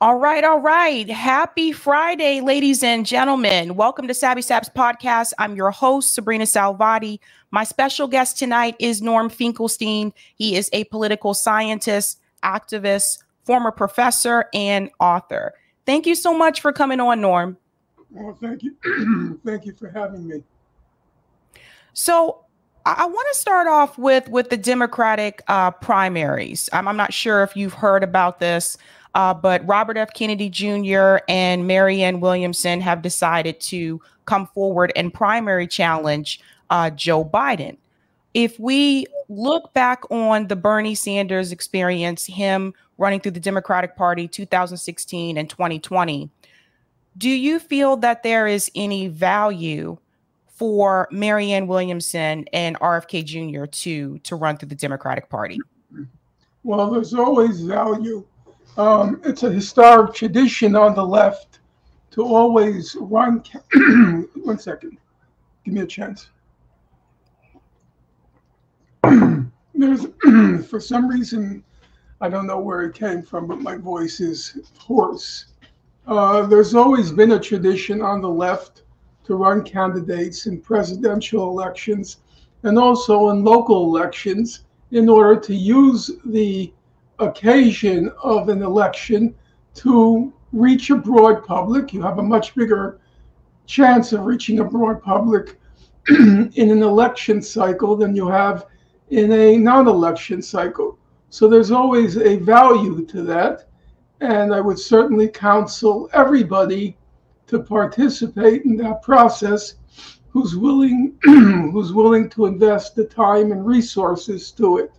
All right, all right. Happy Friday, ladies and gentlemen. Welcome to Savvy Saps Podcast. I'm your host, Sabrina Salvati. My special guest tonight is Norm Finkelstein. He is a political scientist, activist, former professor, and author. Thank you so much for coming on, Norm. Well, thank you. Thank you for having me. So I want to start off with the Democratic primaries. I'm not sure if you've heard about this. But Robert F. Kennedy Jr. and Marianne Williamson have decided to come forward and primary challenge Joe Biden. If we look back on the Bernie Sanders experience, him running through the Democratic Party 2016 and 2020, do you feel that there is any value for Marianne Williamson and RFK Jr. to run through the Democratic Party? Well, there's always value. It's a historic tradition on the left to always run. 1 second. Give me a chance. There's, for some reason, I don't know where it came from, but my voice is hoarse. There's always been a tradition on the left to run candidates in presidential elections and also in local elections in order to use the occasion of an election to reach a broad public. You have a much bigger chance of reaching a broad public in an election cycle than you have in a non-election cycle. So there's always a value to that. And I would certainly counsel everybody to participate in that process who's willing to invest the time and resources to it.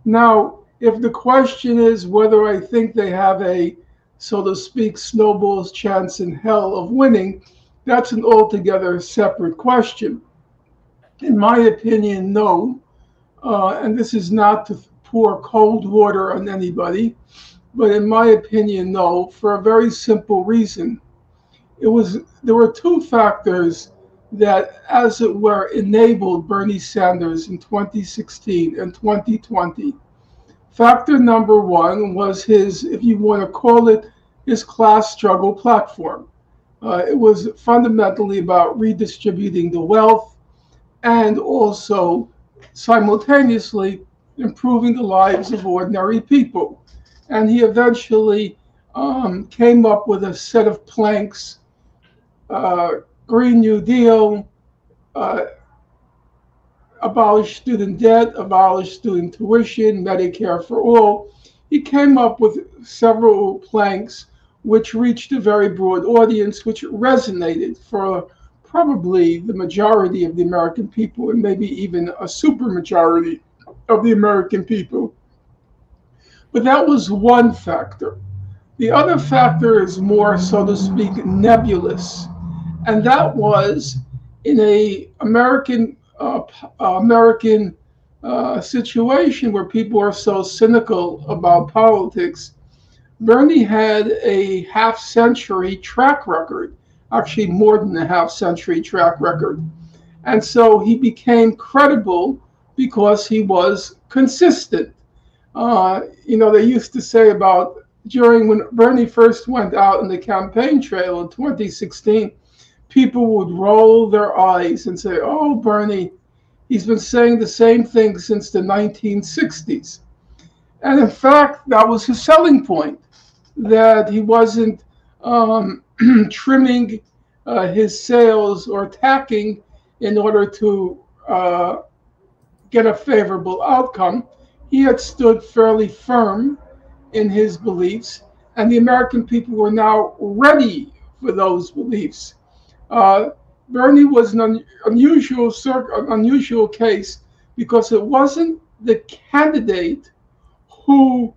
Now, if the question is whether I think they have a, so to speak, snowball's chance in hell of winning, that's an altogether separate question. In my opinion, no. And this is not to pour cold water on anybody, but in my opinion, no, for a very simple reason. There were two factors that, as it were, enabled Bernie Sanders in 2016 and 2020. Factor number one was his, if you want to call it, his class struggle platform. It was fundamentally about redistributing the wealth and also simultaneously improving the lives of ordinary people. And he eventually came up with a set of planks, Green New Deal, abolish student debt, abolish student tuition, Medicare for all. He came up with several planks which reached a very broad audience, which resonated for probably the majority of the American people and maybe even a supermajority of the American people. But that was one factor. The other factor is more, so to speak, nebulous. And that was in a American situation where people are so cynical about politics, Bernie had a half-century track record, actually more than a half-century track record. And so he became credible because he was consistent. They used to say about when Bernie first went out on the campaign trail in 2016, people would roll their eyes and say, oh, Bernie, he's been saying the same thing since the 1960s. And in fact, that was his selling point, that he wasn't trimming his sails or tacking in order to get a favorable outcome. He had stood fairly firm in his beliefs, and the American people were now ready for those beliefs. Bernie was an unusual case because it wasn't the candidate who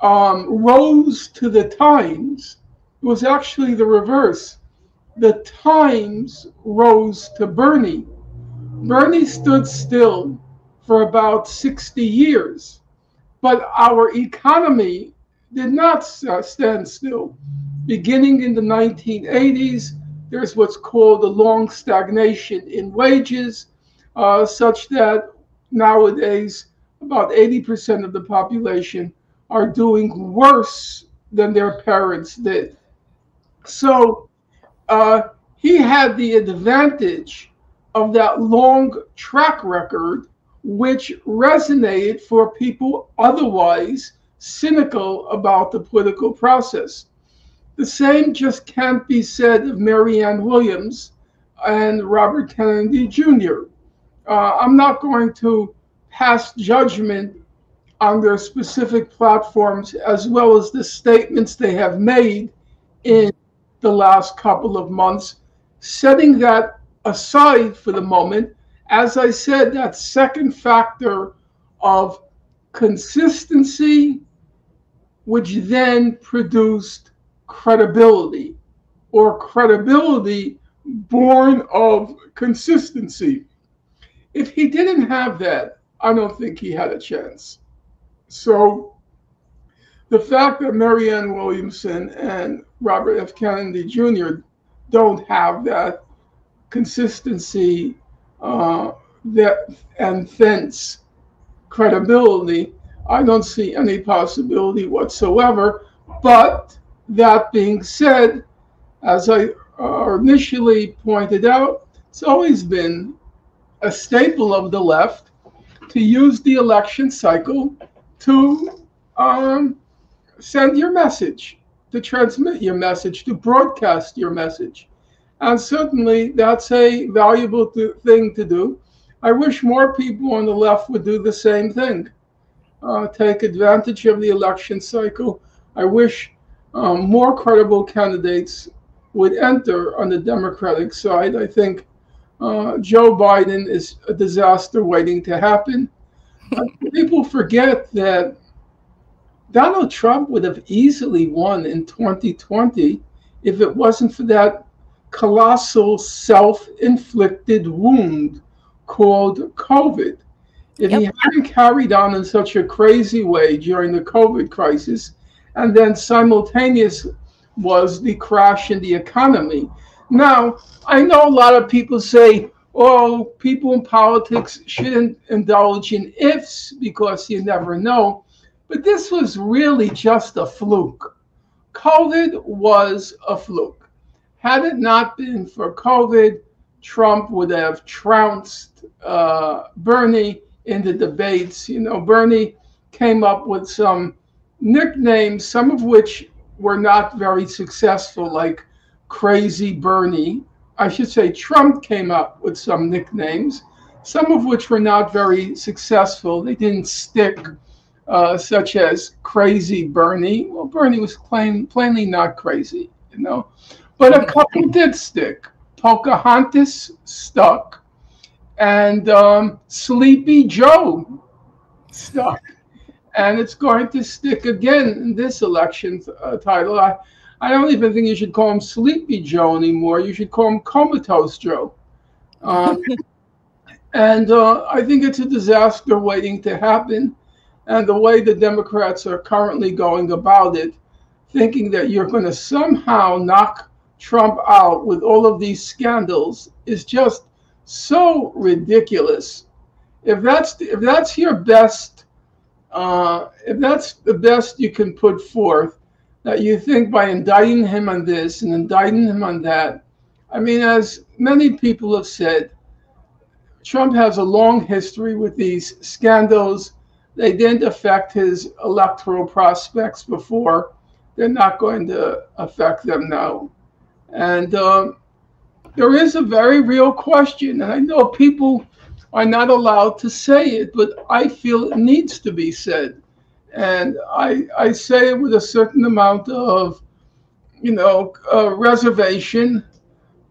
rose to the times. It was actually the reverse. The times rose to Bernie. Bernie stood still for about 60 years, but our economy did not stand still. Beginning in the 1980s, there's what's called a long stagnation in wages, such that nowadays about 80% of the population are doing worse than their parents did. So he had the advantage of that long track record, which resonated for people otherwise cynical about the political process. The same just can't be said of Marianne Williams and Robert Kennedy Jr. I'm not going to pass judgment on their specific platforms as well as the statements they have made in the last couple of months. Setting that aside for the moment, as I said, that second factor of consistency, which then produced credibility, or credibility born of consistency. If he didn't have that, I don't think he had a chance. So the fact that Marianne Williamson and Robert F. Kennedy Jr. don't have that consistency that and thence credibility, I don't see any possibility whatsoever. But that being said, as I initially pointed out, it's always been a staple of the left to use the election cycle to send your message, to transmit your message, to broadcast your message. And certainly that's a valuable thing to do. I wish more people on the left would do the same thing, take advantage of the election cycle. I wish more credible candidates would enter on the Democratic side. I think Joe Biden is a disaster waiting to happen. People forget that Donald Trump would have easily won in 2020 if it wasn't for that colossal self-inflicted wound called COVID. If he hadn't carried on in such a crazy way during the COVID crisis, and then simultaneous was the crash in the economy. Now, I know a lot of people say, oh, people in politics shouldn't indulge in ifs because you never know. But this was really just a fluke. COVID was a fluke. Had it not been for COVID, Trump would have trounced Bernie in the debates. You know, Bernie came up with some nicknames, some of which were not very successful, like Crazy Bernie. I should say Trump came up with some nicknames, some of which were not very successful. They didn't stick, such as Crazy Bernie. Well, Bernie was plainly not crazy, you know. But a couple did stick. Pocahontas stuck, and Sleepy Joe stuck. And it's going to stick again in this election title. I don't even think you should call him Sleepy Joe anymore. You should call him Comatose Joe. And I think it's a disaster waiting to happen. And the way the Democrats are currently going about it, thinking that you're going to somehow knock Trump out with all of these scandals, is just so ridiculous. If that's your best, if that's the best you can put forth, that you think by indicting him on this and indicting him on that, I mean, as many people have said, Trump has a long history with these scandals. They didn't affect his electoral prospects before. They're not going to affect them now. And there is a very real question, and I know people are not allowed to say it, but I feel it needs to be said. And I say it with a certain amount of, reservation,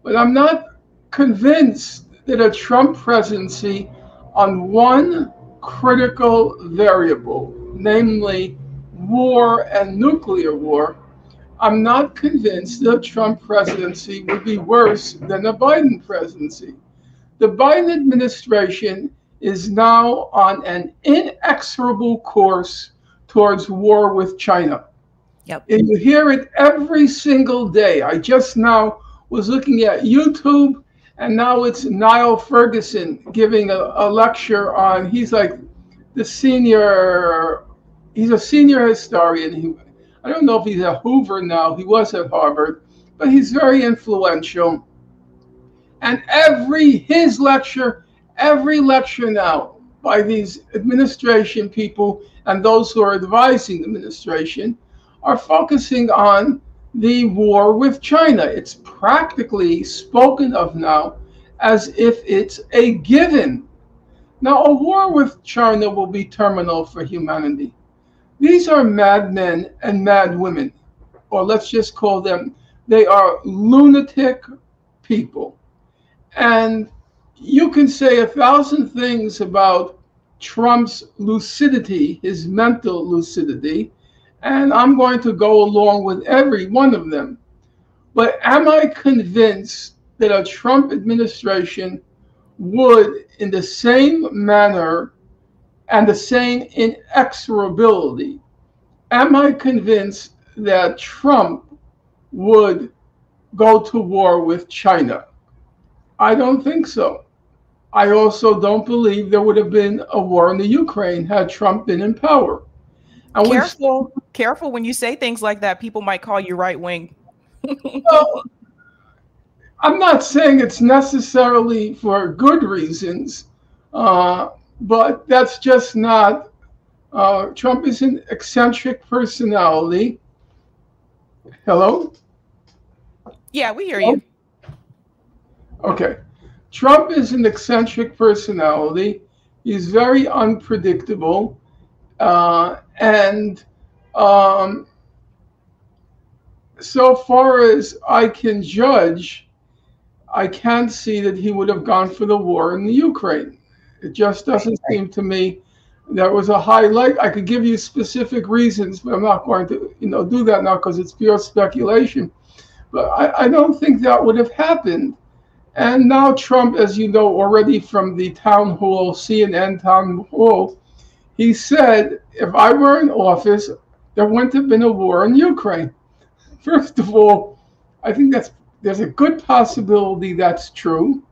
but I'm not convinced that a Trump presidency on one critical variable, namely war and nuclear war, I'm not convinced that a Trump presidency would be worse than a Biden presidency. The Biden administration is now on an inexorable course towards war with China. Yep. And you hear it every single day. I just now was looking at YouTube, and now it's Niall Ferguson giving a lecture on, he's like he's a senior historian. I don't know if he's at Hoover now. He was at Harvard, but he's very influential. And every lecture now by these administration people and those who are advising the administration are focusing on the war with China. It's practically spoken of now as if it's a given. Now, a war with China will be terminal for humanity. These are madmen and mad women, or let's just call them, they are lunatic people. And you can say 1,000 things about Trump's lucidity, his mental lucidity, and I'm going to go along with every one of them. But am I convinced that a Trump administration would, in the same manner and the same inexorability, am I convinced that Trump would go to war with China? I don't think so. I also don't believe there would have been a war in the Ukraine had Trump been in power. And careful when you say things like that. People might call you right wing. Well, I'm not saying it's necessarily for good reasons, but that's just not. Trump is an eccentric personality. Hello? Yeah, we hear you. Okay. Trump is an eccentric personality. He's very unpredictable. And so far as I can judge, I can't see that he would have gone for the war in the Ukraine. It just doesn't seem to me that was a highlight. I could give you specific reasons, but I'm not going to, do that now because it's pure speculation. But I don't think that would have happened. And now Trump, as you know already from the town hall, CNN town hall, he said, if I were in office, there wouldn't have been a war in Ukraine. First of all, I think there's a good possibility that's true.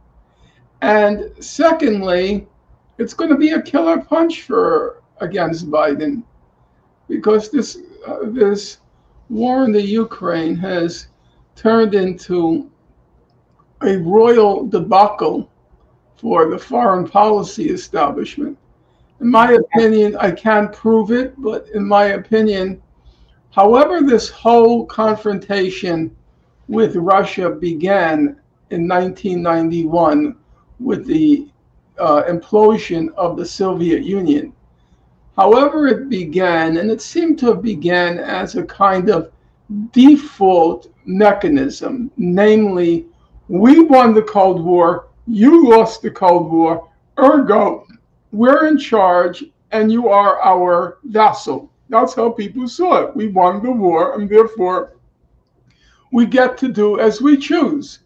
And secondly, it's going to be a killer punch against Biden, because this war in the Ukraine has turned into a royal debacle for the foreign policy establishment. In my opinion, I can't prove it, but in my opinion, however this whole confrontation with Russia began in 1991 with the implosion of the Soviet Union, however it began, and it seemed to have began as a kind of default mechanism, namely, we won the Cold War, you lost the Cold War, ergo, we're in charge and you are our vassal. That's how people saw it. We won the war and therefore we get to do as we choose.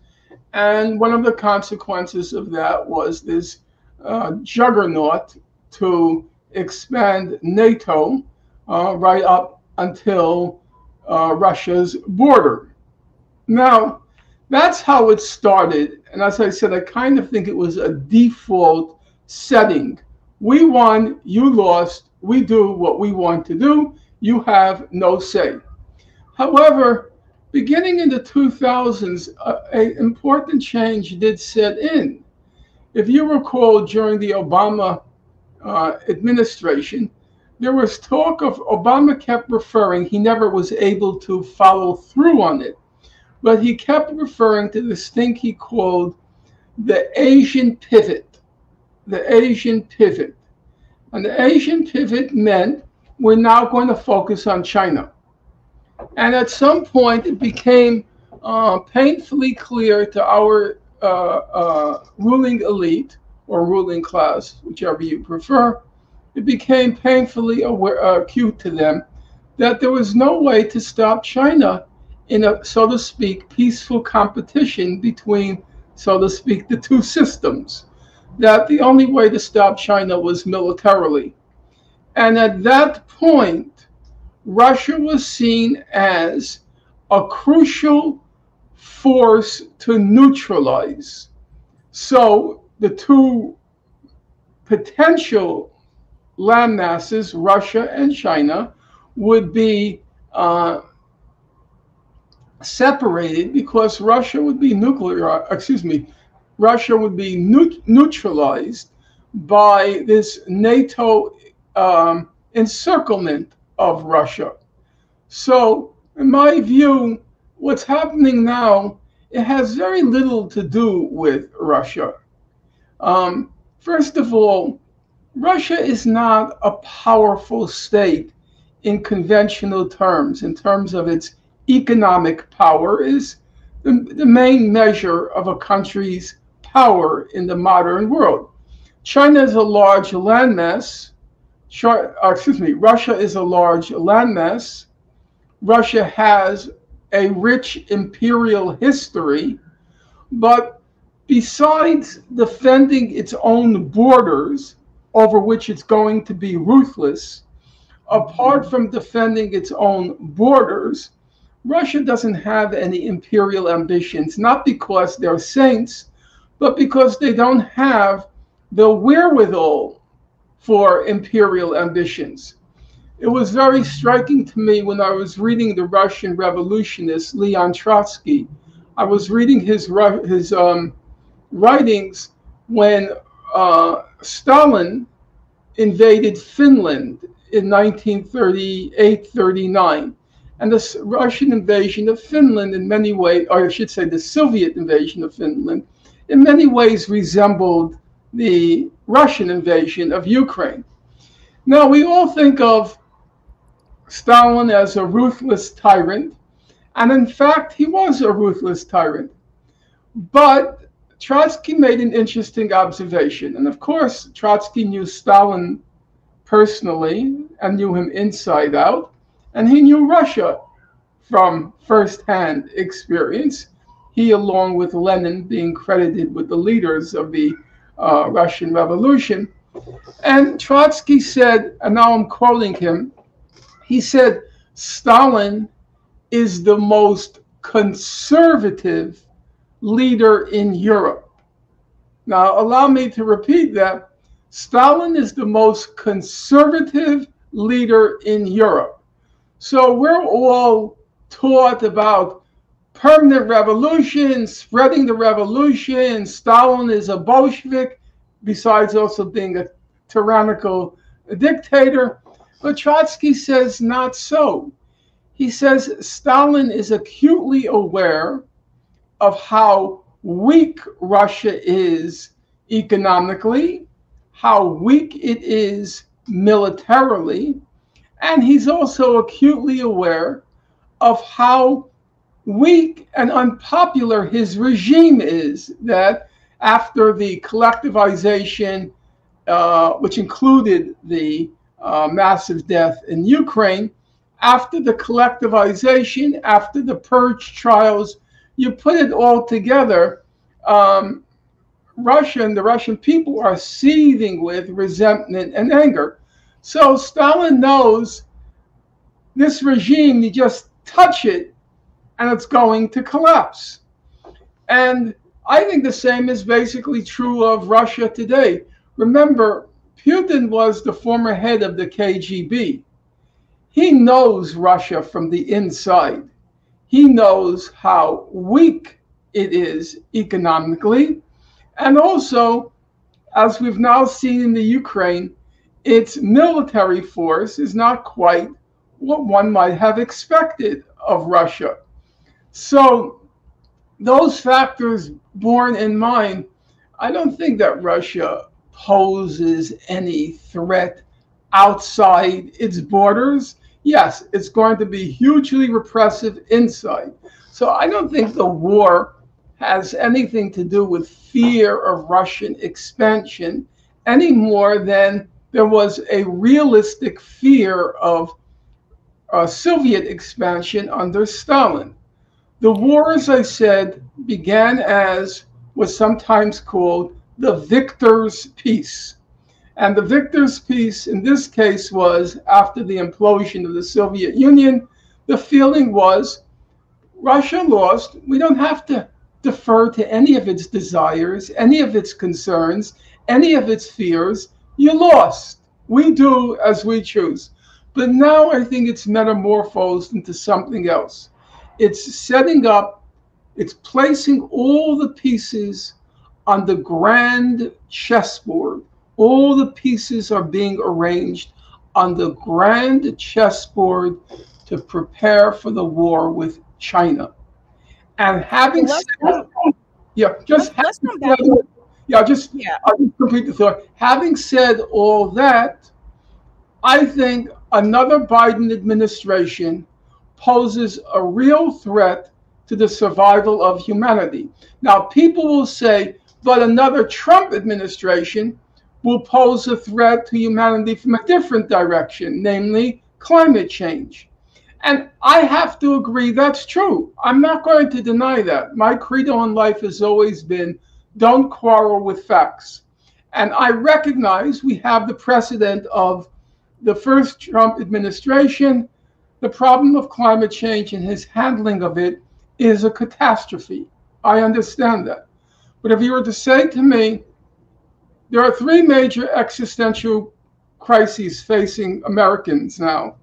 And one of the consequences of that was this juggernaut to expand NATO right up until Russia's border. Now, that's how it started. And as I said, I kind of think it was a default setting. We won, you lost, we do what we want to do, you have no say. However, beginning in the 2000s, an important change did set in. If you recall, during the Obama administration, there was talk of, Obama kept referring, he never was able to follow through on it, but he kept referring to this thing he called the Asian pivot, the Asian pivot. And the Asian pivot meant we're now going to focus on China. And at some point, it became painfully clear to our ruling elite or ruling class, whichever you prefer, it became painfully acute to them that there was no way to stop China in a, so to speak, peaceful competition between, so to speak, the two systems. That the only way to stop China was militarily. And at that point, Russia was seen as a crucial force to neutralize. So the two potential land masses, Russia and China, would be uh, separated because Russia would be Russia would be neutralized by this NATO encirclement of Russia. So, in my view, what's happening now, it has very little to do with Russia. First of all, Russia is not a powerful state in conventional terms, in terms of its economic power is the main measure of a country's power in the modern world. China is a large landmass. Russia is a large landmass. Russia has a rich imperial history, but besides defending its own borders, over which it's going to be ruthless, apart from defending its own borders, Russia doesn't have any imperial ambitions, not because they're saints, but because they don't have the wherewithal for imperial ambitions. It was very striking to me when I was reading the Russian revolutionist Leon Trotsky. I was reading his writings when Stalin invaded Finland in 1938-39. And the Russian invasion of Finland in many ways, or I should say the Soviet invasion of Finland, in many ways resembled the Russian invasion of Ukraine. Now, we all think of Stalin as a ruthless tyrant, and in fact, he was a ruthless tyrant. But Trotsky made an interesting observation. And of course, Trotsky knew Stalin personally and knew him inside out. And he knew Russia from firsthand experience. He, along with Lenin, being credited with the leaders of the Russian Revolution. And Trotsky said, and now I'm quoting him, he said, Stalin is the most conservative leader in Europe. Now, allow me to repeat that. Stalin is the most conservative leader in Europe. So we're all taught about permanent revolution, spreading the revolution. Stalin is a Bolshevik, besides also being a tyrannical dictator. But Trotsky says not so. He says Stalin is acutely aware of how weak Russia is economically, how weak it is militarily, and he's also acutely aware of how weak and unpopular his regime is, that after the collectivization, which included the massive death in Ukraine, after the collectivization, after the purge trials, you put it all together, Russia and the Russian people are seething with resentment and anger. So Stalin knows this regime, you just touch it and it's going to collapse. And I think the same is basically true of Russia today. Remember, Putin was the former head of the KGB. He knows Russia from the inside. He knows how weak it is economically. And also, as we've now seen in the Ukraine, its military force is not quite what one might have expected of Russia. So those factors borne in mind, I don't think that Russia poses any threat outside its borders. Yes, it's going to be hugely repressive inside. So I don't think the war has anything to do with fear of Russian expansion any more than there was a realistic fear of Soviet expansion under Stalin. The war, as I said, began as was sometimes called the victor's peace. And the victor's peace in this case was after the implosion of the Soviet Union. The feeling was Russia lost. We don't have to defer to any of its desires, any of its concerns, any of its fears. You lost. We do as we choose. But now I think it's metamorphosed into something else. It's setting up, it's placing all the pieces on the grand chessboard. All the pieces are being arranged on the grand chessboard to prepare for the war with China. And having Well, said, yeah, just let's having come back. said, yeah, Yeah. I'll just complete the thought. Having said all that, I think another Biden administration poses a real threat to the survival of humanity. Now, people will say, but another Trump administration will pose a threat to humanity from a different direction, namely climate change. And I have to agree that's true. I'm not going to deny that. My credo in life has always been don't quarrel with facts. And I recognize we have the precedent of the first Trump administration. The problem of climate change and his handling of it is a catastrophe. I understand that. But if you were to say to me, there are three major existential crises facing Americans now.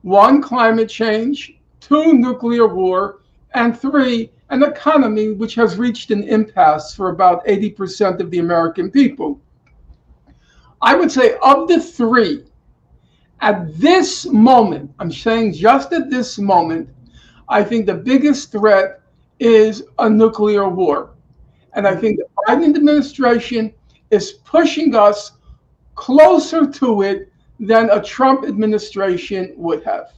One, climate change. Two, nuclear war. And three, an economy which has reached an impasse for about 80% of the American people. I would say of the three, at this moment, I'm saying just at this moment, I think the biggest threat is a nuclear war. And I think the Biden administration is pushing us closer to it than a Trump administration would have.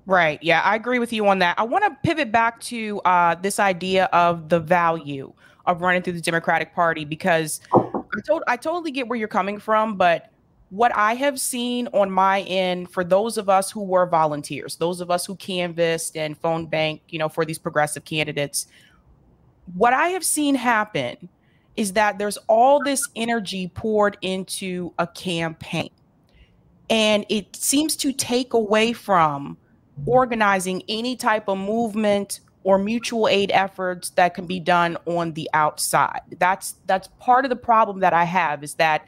Right. Yeah, I agree with you on that. I want to pivot back to this idea of the value of running through the Democratic Party, because I totally get where you're coming from, but what I have seen on my end, for those of us who were volunteers, those of us who canvassed and phone bank, for these progressive candidates, what I have seen happen is that there's all this energy poured into a campaign, and it seems to take away from organizing any type of movement or mutual aid efforts that can be done on the outside. That's part of the problem that I have, is that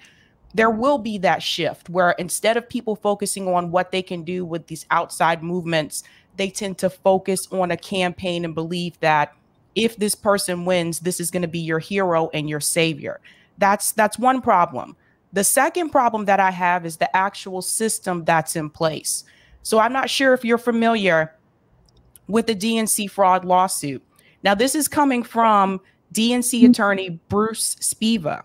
there will be that shift where instead of people focusing on what they can do with these outside movements, they tend to focus on a campaign and believe that if this person wins, this is going to be your hero and your savior. That's one problem. The second problem that I have is the actual system that's in place. So I'm not sure if you're familiar with the DNC fraud lawsuit. Now, this is coming from DNC attorney Bruce Spiva.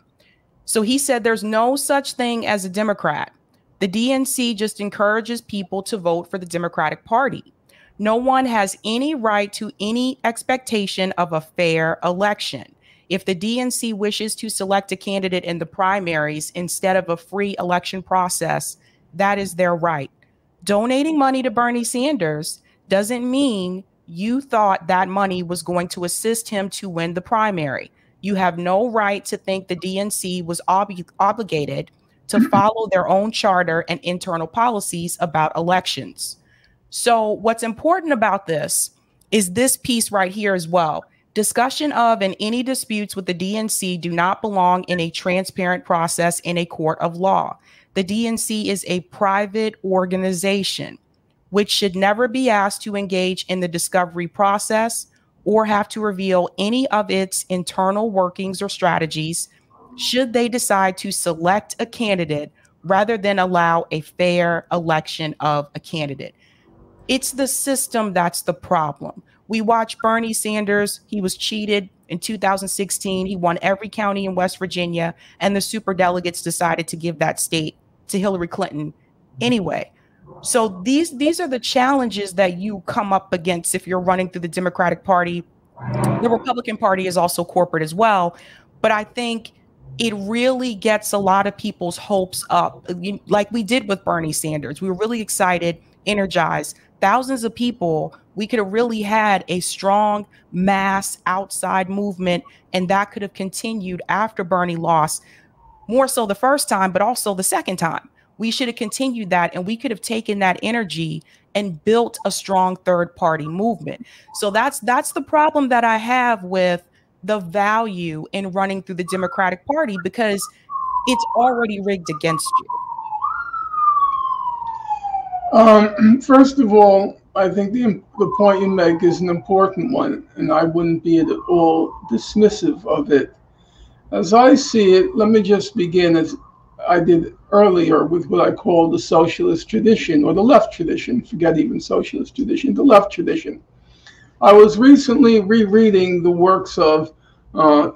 So he said there's no such thing as a Democrat. The DNC just encourages people to vote for the Democratic Party. No one has any right to any expectation of a fair election. If the DNC wishes to select a candidate in the primaries instead of a free election process, that is their right. Donating money to Bernie Sanders doesn't mean you thought that money was going to assist him to win the primary. You have no right to think the DNC was obligated to follow their own charter and internal policies about elections. So what's important about this is this piece right here as well. Discussion of and any disputes with the DNC do not belong in a transparent process in a court of law. The DNC is a private organization, which should never be asked to engage in the discovery process or have to reveal any of its internal workings or strategies should they decide to select a candidate rather than allow a fair election of a candidate. It's the system that's the problem. We watched Bernie Sanders. He was cheated in 2016. He won every county in West Virginia, and the superdelegates decided to give that state to Hillary Clinton anyway. So these are the challenges that you come up against if you're running through the Democratic Party. The Republican Party is also corporate as well, but I think it really gets a lot of people's hopes up, like we did with Bernie Sanders. We were really excited, energized. Thousands of people, we could have really had a strong mass outside movement, and that could have continued after Bernie lost, more so the first time, but also the second time. We should have continued that, and we could have taken that energy and built a strong third party movement. So that's the problem that I have with the value in running through the Democratic Party, because it's already rigged against you. First of all, I think the point you make is an important one, and I wouldn't be at all dismissive of it. As I see it, let me just begin as I did earlier with what I call the socialist tradition or the left tradition. Forget even socialist tradition, the left tradition. I was recently rereading the works of uh,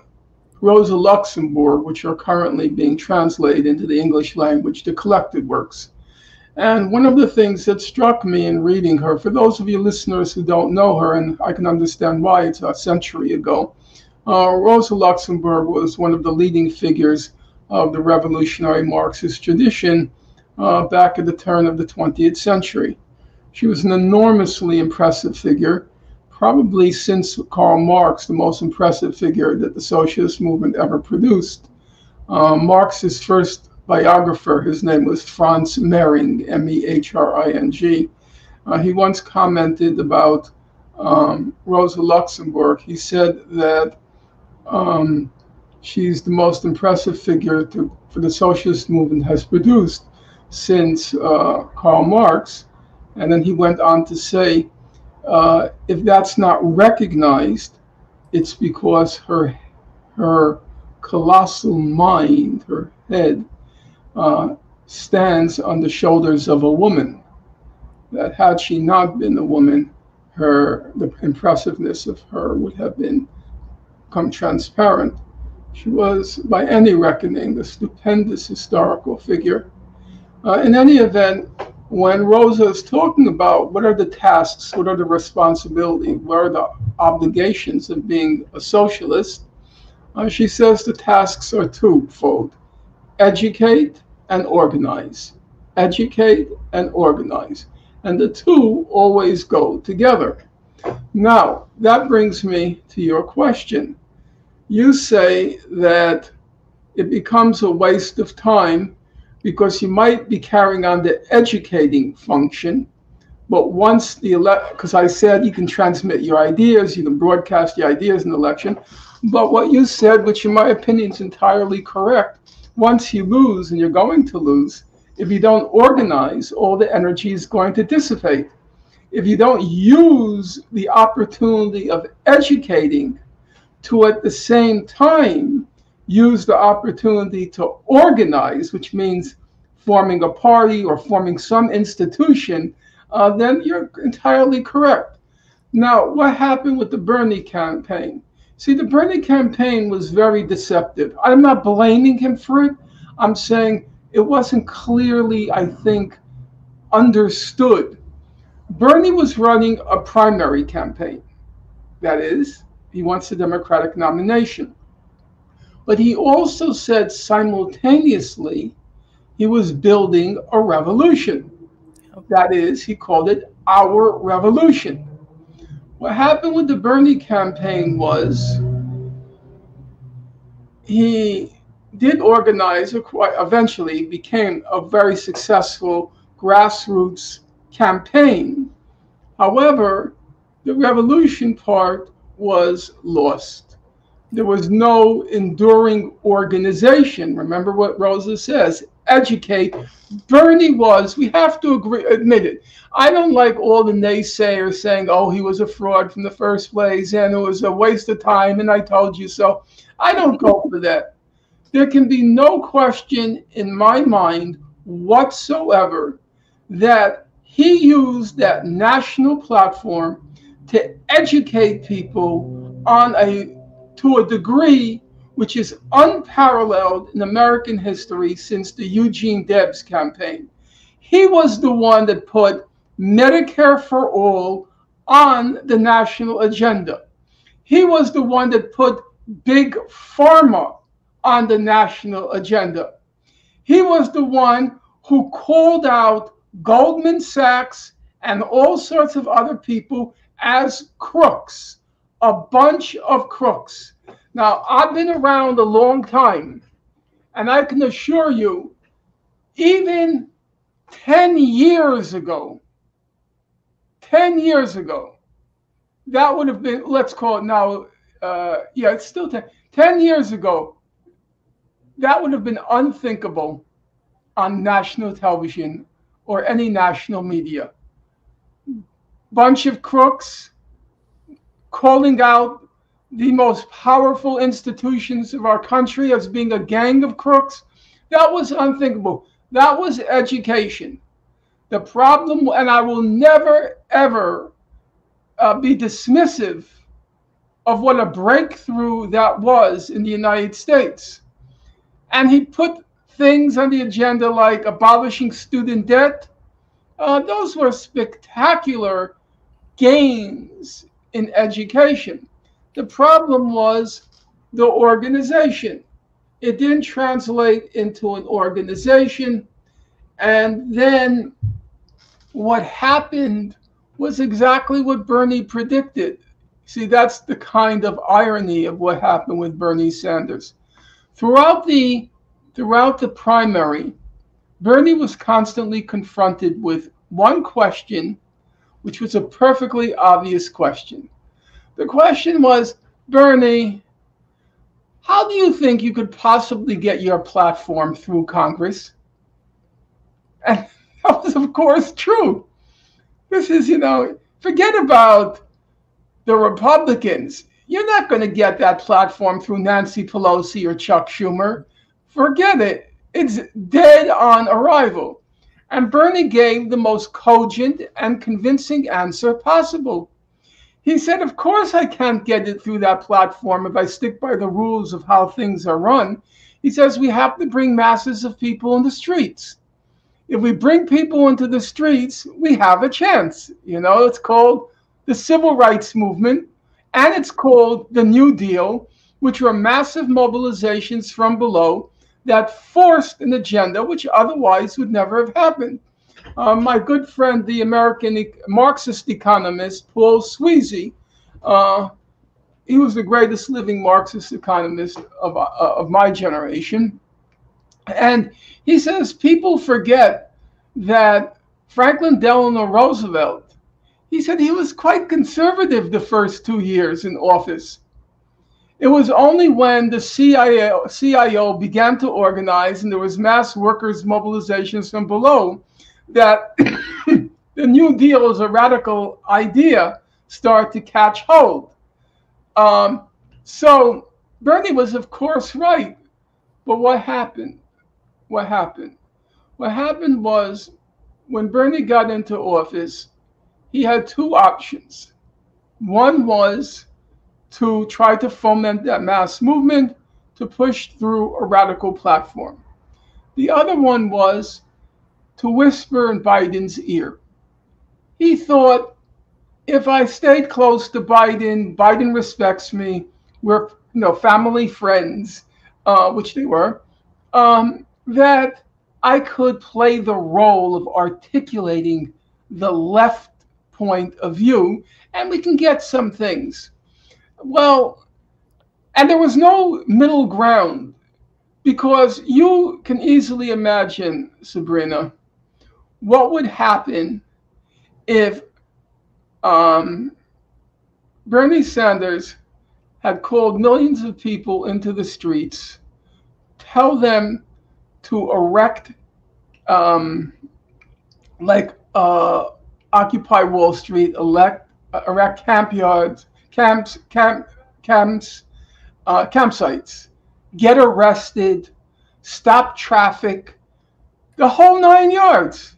Rosa Luxemburg, which are currently being translated into the English language, the collected works. And one of the things that struck me in reading her, for those of you listeners who don't know her, and I can understand why, it's a century ago, Rosa Luxemburg was one of the leading figures of the revolutionary Marxist tradition back at the turn of the 20th century. She was an enormously impressive figure, probably since Karl Marx, the most impressive figure that the socialist movement ever produced. Marx's first biographer, his name was Franz Mehring, Mehring. He once commented about Rosa Luxemburg. He said that she's the most impressive figure for the socialist movement has produced since Karl Marx. And then he went on to say, if that's not recognized, it's because her colossal mind, her head, stands on the shoulders of a woman. That had she not been a woman, the impressiveness of her would have become transparent. She was, by any reckoning, a stupendous historical figure. In any event, when Rosa is talking about what are the tasks, what are the responsibilities, what are the obligations of being a socialist, she says the tasks are twofold: educate and organize. Educate and organize. And the two always go together. Now, that brings me to your question. You say that it becomes a waste of time because you might be carrying on the educating function, but once because I said you can transmit your ideas, you can broadcast your ideas in the election, but what you said, which in my opinion is entirely correct, once you lose, and you're going to lose, if you don't organize, all the energy is going to dissipate. If you don't use the opportunity of educating to at the same time use the opportunity to organize, which means forming a party or forming some institution, then you're entirely correct. Now, what happened with the Bernie campaign? See, the Bernie campaign was very deceptive. I'm not blaming him for it. I'm saying it wasn't clearly, I think, understood. Bernie was running a primary campaign. That is, he wants the Democratic nomination. But he also said simultaneously he was building a revolution. That is, he called it our revolution. What happened with the Bernie campaign was he did organize, eventually became a very successful grassroots campaign. However, the revolution part was lost. There was no enduring organization. Remember what Rosa says, educate. Bernie was, we have to admit it. I don't like all the naysayers saying, oh, he was a fraud from the first place and it was a waste of time and I told you so. I don't go for that. There can be no question in my mind whatsoever that he used that national platform to educate people to a degree which is unparalleled in American history since the Eugene Debs campaign. He was the one that put Medicare for all on the national agenda. He was the one that put big pharma on the national agenda. He was the one who called out Goldman Sachs and all sorts of other people as crooks, a bunch of crooks. Now, I've been around a long time, and I can assure you, even 10 years ago, that would have been, let's call it now, it's still 10 years ago, that would have been unthinkable on national television or any national media. Bunch of crooks calling out the most powerful institutions of our country as being a gang of crooks. That was unthinkable. That was education. The problem, and I will never, ever be dismissive of what a breakthrough that was in the United States. And he put things on the agenda like abolishing student debt. Those were spectacular gains in education. The problem was the organization. It didn't translate into an organization. And then what happened was exactly what Bernie predicted. See, that's the kind of irony of what happened with Bernie Sanders. Throughout the primary, Bernie was constantly confronted with one question, which was a perfectly obvious question. The question was, Bernie, how do you think you could possibly get your platform through Congress? And that was, of course, true. This is, forget about the Republicans. You're not going to get that platform through Nancy Pelosi or Chuck Schumer. Forget it. It's dead on arrival. And Bernie gave the most cogent and convincing answer possible. He said, of course I can't get it through that platform if I stick by the rules of how things are run. He says we have to bring masses of people in the streets. If we bring people into the streets, we have a chance. It's called the Civil Rights Movement, and it's called the New Deal, which were massive mobilizations from below that forced an agenda which otherwise would never have happened. My good friend, the American Marxist economist, Paul Sweezy, he was the greatest living Marxist economist of my generation. And he says people forget that Franklin Delano Roosevelt, he said he was quite conservative the first 2 years in office. It was only when the CIO began to organize and there was mass workers' mobilizations from below that the New Deal as a radical idea started to catch hold. So Bernie was, of course, right. But what happened? What happened was when Bernie got into office, he had two options. One was to try to foment that mass movement to push through a radical platform. The other one was to whisper in Biden's ear. He thought, if I stayed close to Biden, Biden respects me, we're family friends, which they were, that I could play the role of articulating the left point of view, and we can get some things. Well, and there was no middle ground, because you can easily imagine, Sabrina, what would happen if Bernie Sanders had called millions of people into the streets, tell them to erect, Occupy Wall Street, erect campsites, get arrested, stop traffic, the whole 9 yards.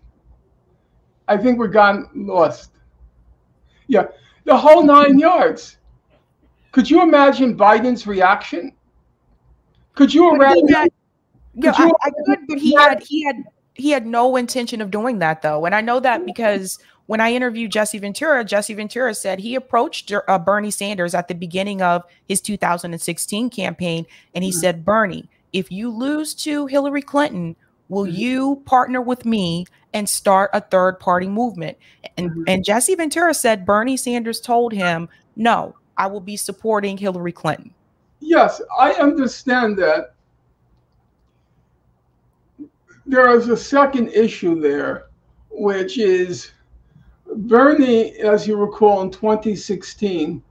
I think we're gone lost. Yeah, the whole 9 yards. Could you imagine Biden's reaction? Could you imagine? I could, but he had no intention of doing that, though. And I know that because when I interviewed Jesse Ventura said he approached Bernie Sanders at the beginning of his 2016 campaign. And he said, Bernie, if you lose to Hillary Clinton, will you partner with me and start a third party movement? And Jesse Ventura said Bernie Sanders told him, no, I will be supporting Hillary Clinton. Yes, I understand that. There is a second issue there, which is Bernie, as you recall, in 2016,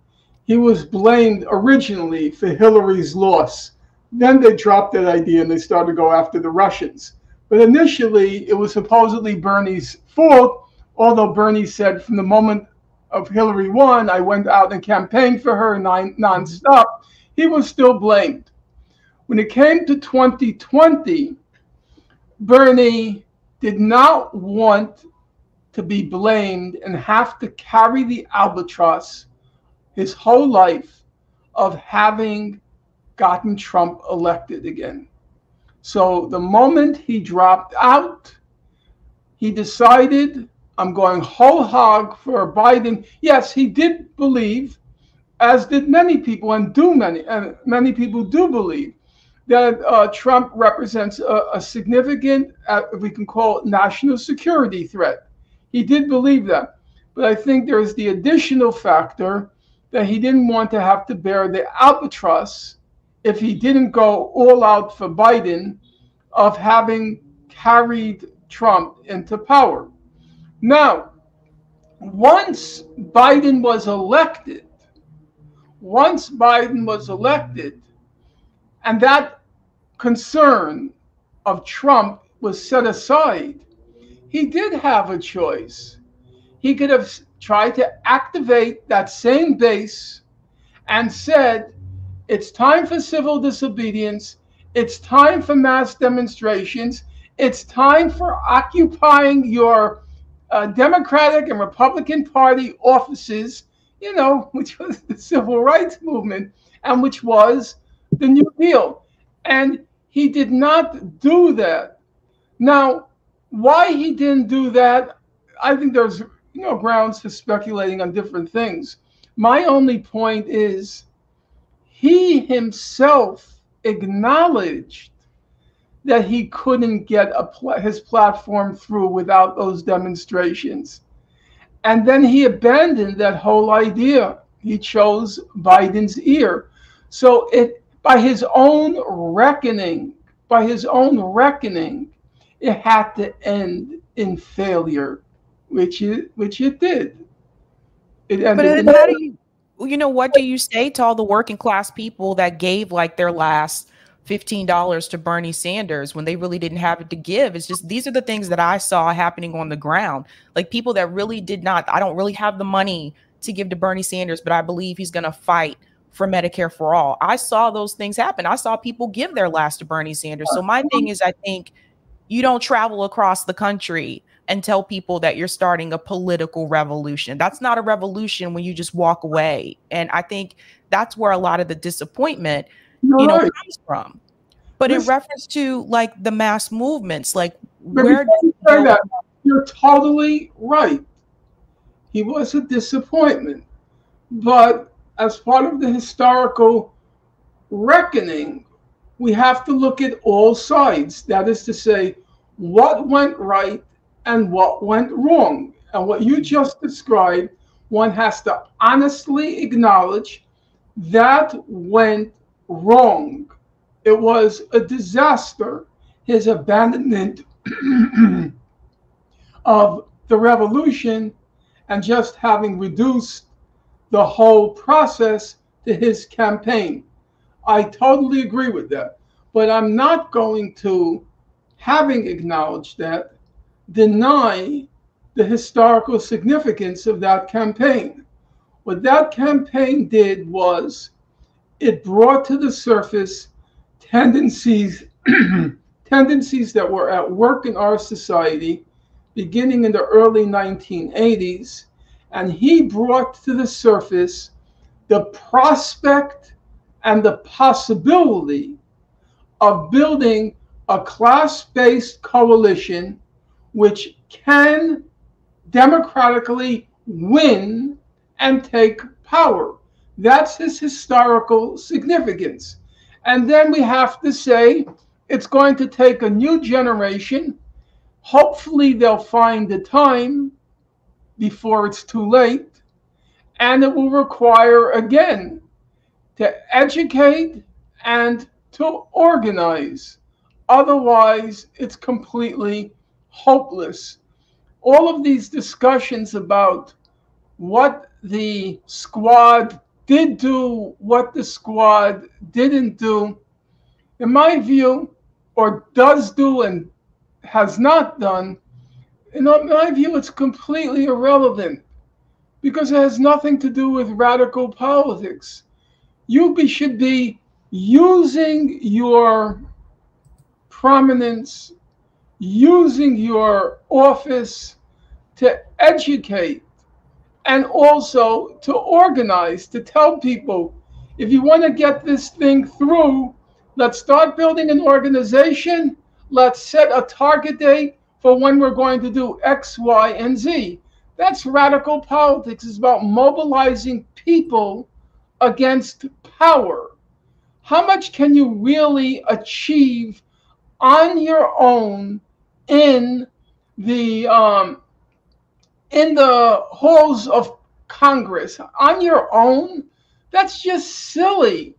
he was blamed originally for Hillary's loss. Then they dropped that idea and they started to go after the Russians. But initially, it was supposedly Bernie's fault, although Bernie said from the moment of Hillary won, I went out and campaigned for her nonstop. He was still blamed. When it came to 2020, Bernie did not want to be blamed and have to carry the albatross his whole life of having gotten Trump elected again. So the moment he dropped out, he decided, I'm going whole hog for Biden. Yes, he did believe, as did many people, and many people do believe, that Trump represents a significant, if we can call it, national security threat. He did believe that. But I think there's the additional factor that he didn't want to have to bear the albatross if he didn't go all out for Biden of having carried Trump into power. Now, once Biden was elected, and that concern of Trump was set aside, he did have a choice. He could have tried to activate that same base and said, it's time for civil disobedience. It's time for mass demonstrations. It's time for occupying your Democratic and Republican Party offices, which was the civil rights movement and which was the New Deal. And he did not do that. Now, why he didn't do that, I think there's grounds for speculating on different things. My only point is he himself acknowledged that he couldn't get his platform through without those demonstrations. And then he abandoned that whole idea. He chose Biden's ear. So by his own reckoning, it had to end in failure, which it did. It ended. But how do what do you say to all the working class people that gave like their last $15 to Bernie Sanders when they really didn't have it to give? It's just, these are the things that I saw happening on the ground. Like people that really did not, I don't really have the money to give to Bernie Sanders, but I believe he's going to fight for Medicare for all. I saw those things happen. I saw people give their last to Bernie Sanders. So my thing is, I think you don't travel across the country and tell people that you're starting a political revolution. That's not a revolution when you just walk away. And I think that's where a lot of the disappointment, comes from. But in reference to like the mass movements, like where do you say that? You're totally right. He was a disappointment. But as part of the historical reckoning, we have to look at all sides. That is to say, what went right and what went wrong. And what you just described, one has to honestly acknowledge that went wrong. It was a disaster. His abandonment of the revolution and just having reduced the whole process to his campaign. I totally agree with that. But I'm not going to, having acknowledged that, deny the historical significance of that campaign. What that campaign did was it brought to the surface tendencies that were at work in our society beginning in the early 1980s, and he brought to the surface the prospect and the possibility of building a class-based coalition which can democratically win and take power. That's his historical significance. And then we have to say it's going to take a new generation. Hopefully they'll find the time before it's too late. And it will require, again, to educate and to organize. Otherwise, it's completely hopeless. All of these discussions about what the squad did do, what the squad didn't do, in my view, or does do and has not done, in my view, it's completely irrelevant because it has nothing to do with radical politics. You should be using your prominence, using your office to educate and also to organize, to tell people, if you want to get this thing through, let's start building an organization. Let's set a target date for when we're going to do X, Y, and Z. That's radical politics. It's about mobilizing people against power. How much can you really achieve on your own in the halls of Congress? On your own? That's just silly.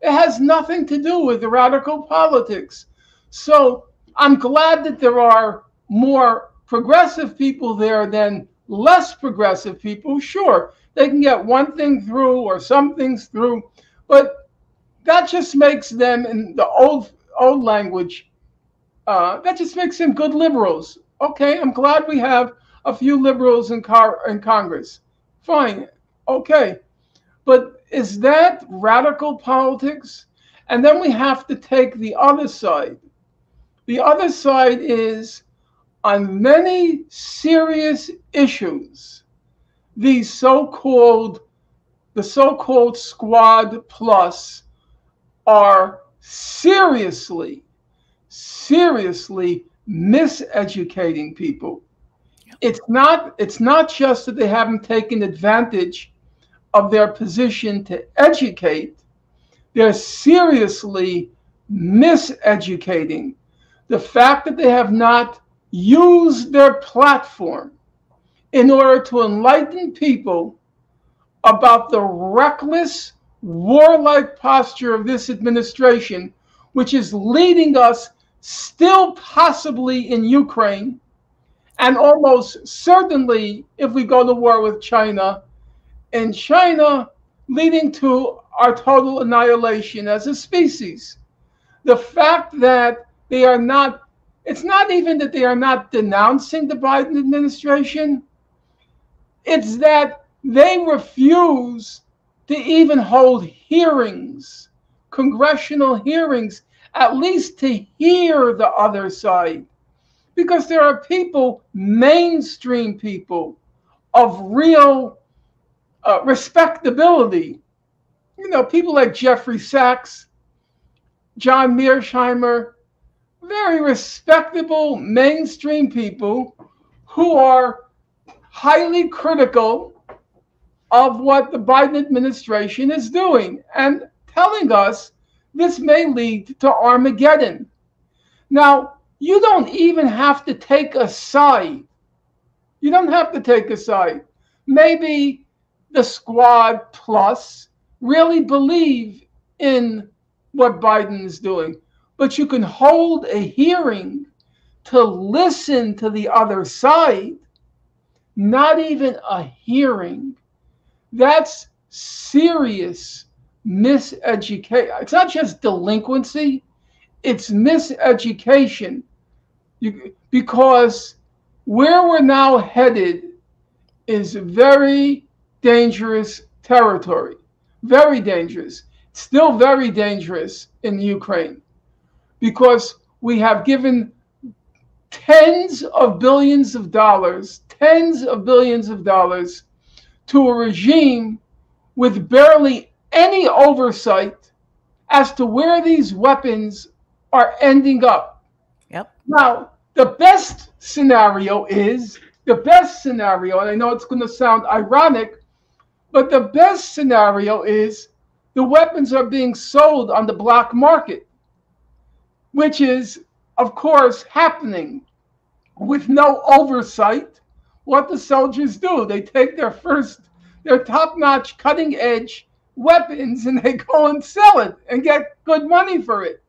It has nothing to do with the radical politics. So I'm glad that there are more progressive people there than less progressive people. Sure, they can get one thing through or some things through, but that just makes them, in the old language, that just makes them good liberals. Okay, I'm glad we have a few liberals in Congress. Fine, okay. But is that radical politics? And then we have to take the other side. The other side is, on many serious issues, the so-called Squad Plus are seriously miseducating people. It's not just that they haven't taken advantage of their position to educate. They're seriously miseducating. The fact that they have not used their platform in order to enlighten people about the reckless, warlike posture of this administration, which is leading us still possibly in Ukraine, and almost certainly if we go to war with China, and China leading to our total annihilation as a species. The fact that they are not, it's not even that they are not denouncing the Biden administration, it's that they refuse to even hold hearings, congressional hearings, at least to hear the other side. Because there are people, mainstream people, of real respectability. You know, people like Jeffrey Sachs, John Mearsheimer, very respectable mainstream people who are highly critical of what the Biden administration is doing and telling us this may lead to Armageddon. Now, you don't even have to take a side. You don't have to take a side. Maybe the Squad Plus really believe in what Biden is doing, but you can hold a hearing to listen to the other side, not even a hearing. That's serious miseducation. It's not just delinquency, it's miseducation. Because where we're now headed is very dangerous territory. Very dangerous. Still very dangerous in Ukraine. Because we have given tens of billions of dollars to a regime with barely any oversight as to where these weapons are ending up. Yep. Now, the best scenario, and I know it's going to sound ironic, but the best scenario is the weapons are being sold on the black market, which is, of course, happening with no oversight. What the soldiers do, they take their top-notch, cutting-edge weapons and they go and sell it and get good money for it.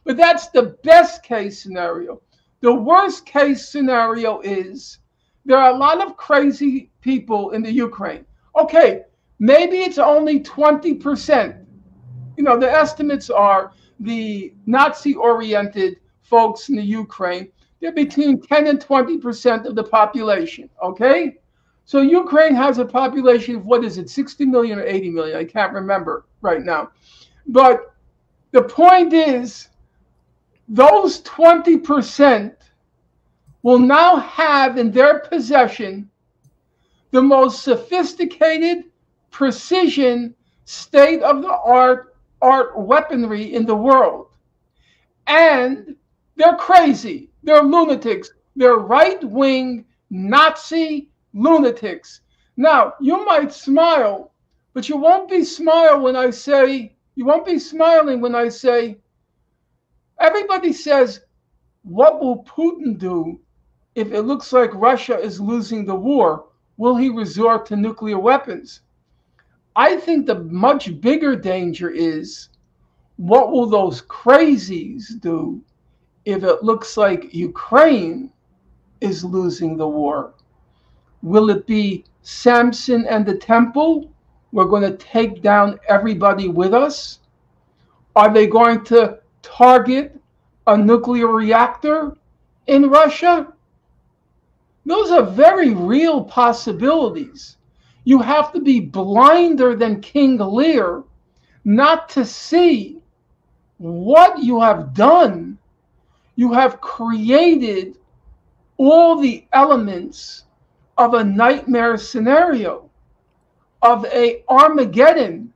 But that's the best case scenario. The worst case scenario is there are a lot of crazy people in the Ukraine. Okay, maybe it's only 20%. You know, the estimates are the Nazi-oriented folks in the Ukraine. They're between 10 and 20% of the population, okay? So Ukraine has a population of, what is it, 60 million or 80 million? I can't remember right now. But the point is, those 20% will now have in their possession the most sophisticated, precision, state-of-the-art weaponry in the world. And they're crazy. They're lunatics. They're right-wing Nazi lunatics. Now, you might smile, but you won't be smiling when I say, everybody says, what will Putin do if it looks like Russia is losing the war? Will he resort to nuclear weapons? I think the much bigger danger is, what will those crazies do if it looks like Ukraine is losing the war? Will it be Samson and the temple? We're going to take down everybody with us? Are they going to target a nuclear reactor in Russia? Those are very real possibilities. You have to be blinder than King Lear not to see what you have done. You have created all the elements of a nightmare scenario, of a Armageddon.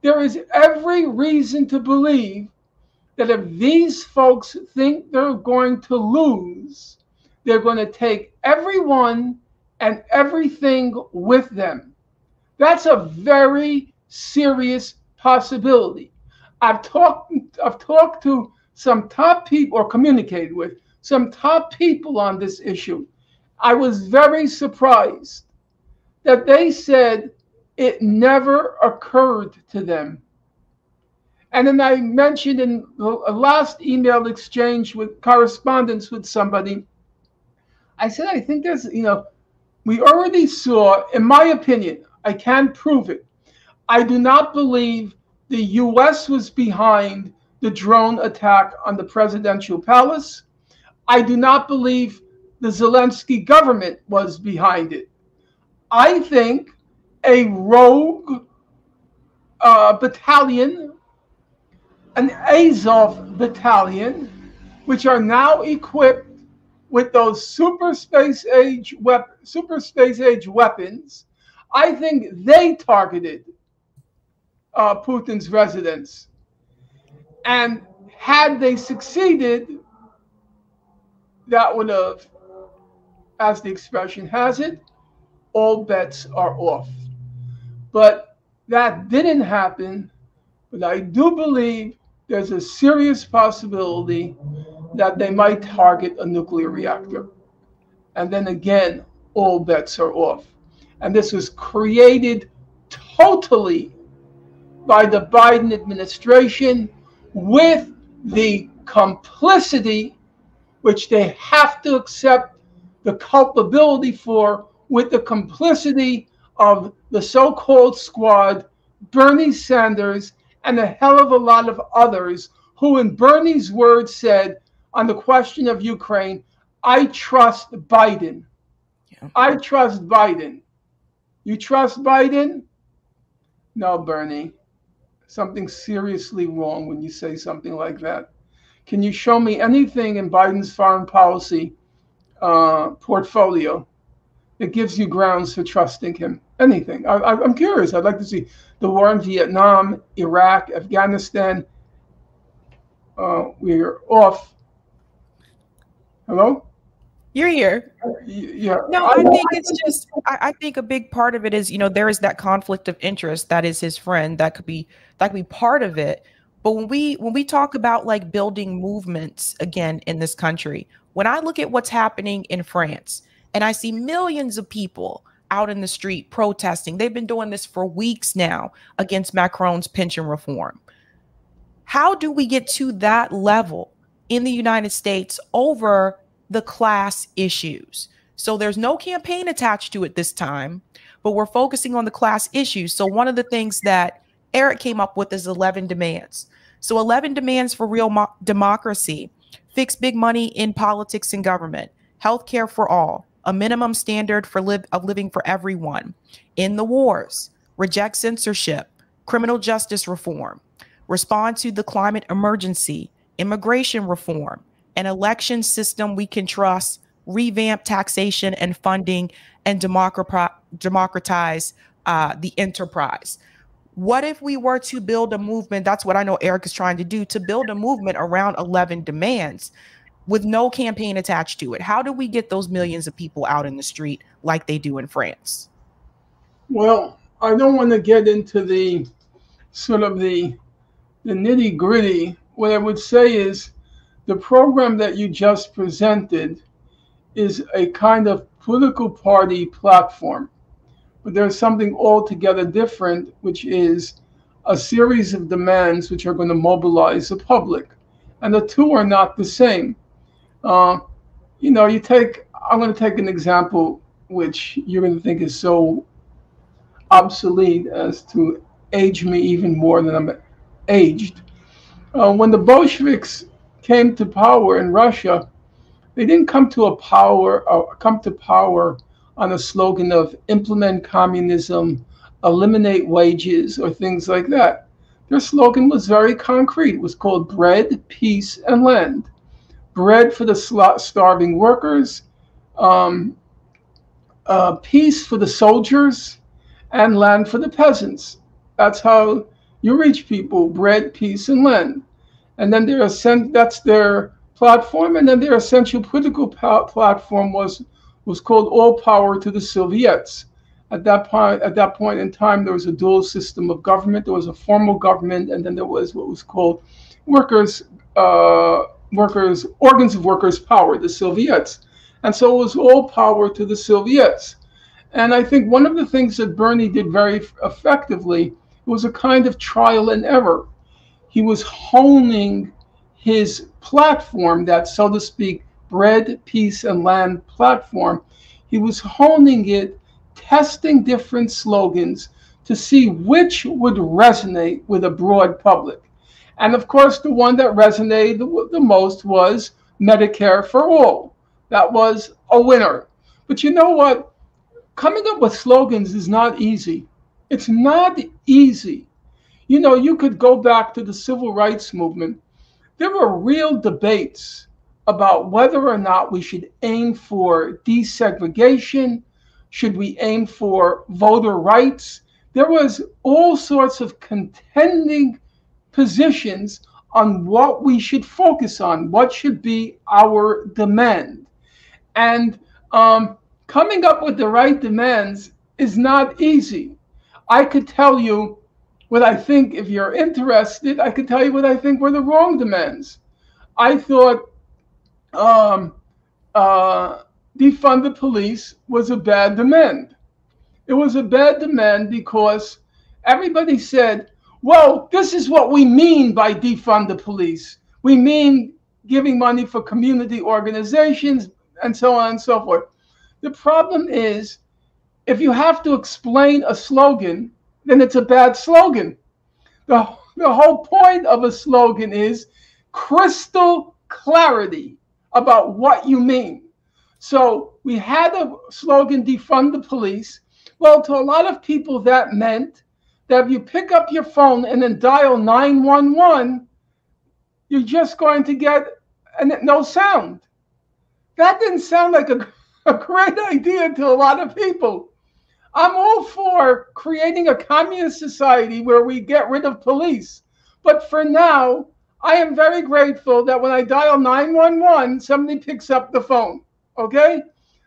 There is every reason to believe that if these folks think they're going to lose, they're going to take everyone and everything with them. That's a very serious possibility. I've talked to some top people, or communicated with some top people on this issue. I was very surprised that they said it never occurred to them. And then I mentioned in the last email exchange with correspondence with somebody, I said, I think there's, we already saw, in my opinion, I can't prove it. I do not believe the US was behind the drone attack on the presidential palace. I do not believe the Zelensky government was behind it. I think a rogue battalion, an Azov battalion, which are now equipped with those super space age weapons, I think they targeted Putin's residence. And had they succeeded, that would have, as the expression has it, all bets are off. But that didn't happen. But I do believe there's a serious possibility that they might target a nuclear reactor. And then again, all bets are off. And this was created totally by the Biden administration with the complicity, which they have to accept the culpability for, with the complicity of the so-called squad, Bernie Sanders, and a hell of a lot of others who, in Bernie's words, said on the question of Ukraine, I trust Biden. Yeah. I trust Biden. You trust Biden? No, Bernie. Something's seriously wrong when you say something like that. Can you show me anything in Biden's foreign policy portfolio that gives you grounds for trusting him? Anything. I'm curious. I'd like to see the war in Vietnam, Iraq, Afghanistan. We're off. Hello? You're here. Yeah. No, I think it's just, I think a big part of it is, there is that conflict of interest. That is his friend. That could be part of it. But when we talk about like building movements again in this country, when I look at what's happening in France and I see millions of people out in the street protesting, they've been doing this for weeks now against Macron's pension reform. How do we get to that level in the United States over the class issues? So there's no campaign attached to it this time, but we're focusing on the class issues. So one of the things that Eric came up with is 11 demands. So 11 demands for real democracy. fix big money in politics and government, healthcare for all, a minimum standard for living for everyone, end the wars, reject censorship, criminal justice reform, respond to the climate emergency, immigration reform, an election system we can trust, revamp taxation and funding, and democratize the enterprise. What if we were to build a movement? That's what I know Eric is trying to do, to build a movement around 11 demands with no campaign attached to it. How do we get those millions of people out in the street like they do in France? Well, I don't want to get into the sort of the nitty gritty. What I would say is the program that you just presented is a kind of political party platform. But there's something altogether different, which is a series of demands which are going to mobilize the public. And the two are not the same. I'm going to take an example which you're going to think is so obsolete as to age me even more than I'm aged. When the Bolsheviks came to power in Russia, they didn't come to power on a slogan of implement communism, eliminate wages, or things like that. Their slogan was very concrete. It was called bread, peace, and land. Bread for the starving workers, peace for the soldiers, and land for the peasants. That's how you reach people: bread, peace, and land. And then that's their platform. And then their essential political platform was called all power to the Soviets. At that point in time, there was a dual system of government. There was a formal government, and then there was what was called organs of workers' power, the Soviets. And so it was all power to the Soviets. And I think one of the things that Bernie did very effectively was a kind of trial and error. He was honing his platform, that, so to speak, bread, peace, and land platform. He was honing it, testing different slogans to see which would resonate with a broad public. And of course, the one that resonated the most was Medicare for all. That was a winner. But you know what? Coming up with slogans is not easy. It's not easy. You could go back to the civil rights movement. There were real debates about whether or not we should aim for desegregation. Should we aim for voter rights? There was all sorts of contending positions on what we should focus on, what should be our demand. And coming up with the right demands is not easy. I could tell you what I think, if you're interested, I could tell you what I think were the wrong demands. I thought defund the police was a bad demand. It was a bad demand because everybody said, well, this is what we mean by defund the police. We mean giving money for community organizations and so on and so forth. The problem is, if you have to explain a slogan, then it's a bad slogan. The whole point of a slogan is crystal clarity about what you mean. So we had a slogan, defund the police. Well, to a lot of people, that meant that if you pick up your phone and then dial 911, you're just going to get no sound. That didn't sound like a great idea to a lot of people. I'm all for creating a communist society where we get rid of police. But for now, I am very grateful that when I dial 911, somebody picks up the phone. Okay?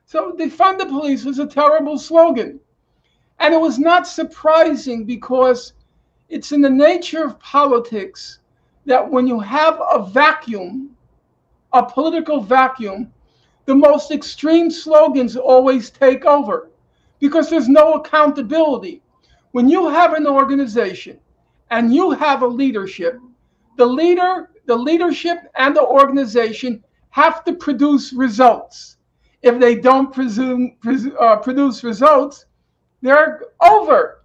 So defund the police was a terrible slogan. And it was not surprising because it's in the nature of politics that when you have a vacuum, a political vacuum, the most extreme slogans always take over because there's no accountability. When you have an organization and you have a leadership, the leadership and the organization have to produce results. If they don't produce results, they're over.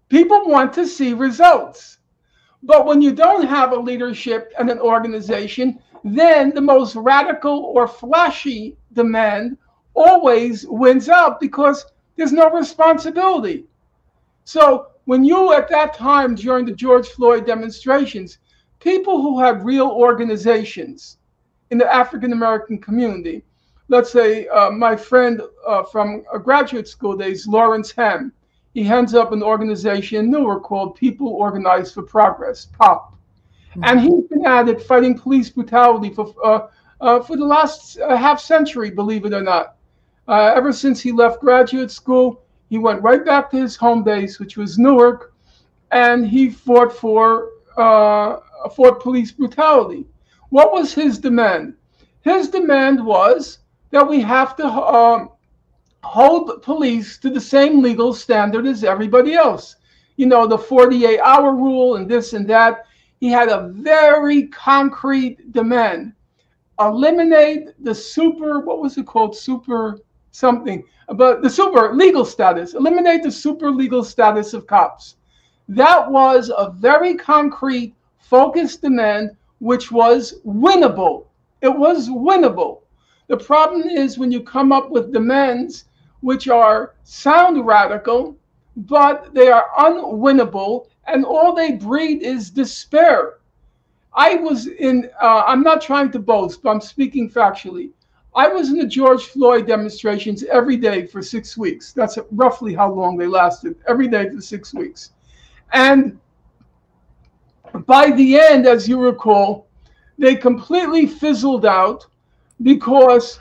People want to see results. But when you don't have a leadership and an organization, then the most radical or flashy demand always wins out because there's no responsibility. So when you, at that time during the George Floyd demonstrations, people who had real organizations in the African American community, let's say my friend from graduate school days, Lawrence Hem, he heads up an organization in Newark called People Organized for Progress, POP. And he's been at it fighting police brutality for the last half century, believe it or not. Ever since he left graduate school, he went right back to his home base, which was Newark, and he fought for police brutality. What was his demand? His demand was that we have to hold police to the same legal standard as everybody else. You know, the 48-hour rule and this and that. He had a very concrete demand. Eliminate the what was it called? Super something, but the super legal status. Eliminate the super legal status of cops. That was a very concrete, focused demand, which was winnable. It was winnable. The problem is when you come up with demands which sound radical, but they are unwinnable, and all they breed is despair. I was in, I'm not trying to boast, but I'm speaking factually. I was in the George Floyd demonstrations every day for 6 weeks. That's roughly how long they lasted, every day for 6 weeks. And by the end, as you recall, they completely fizzled out because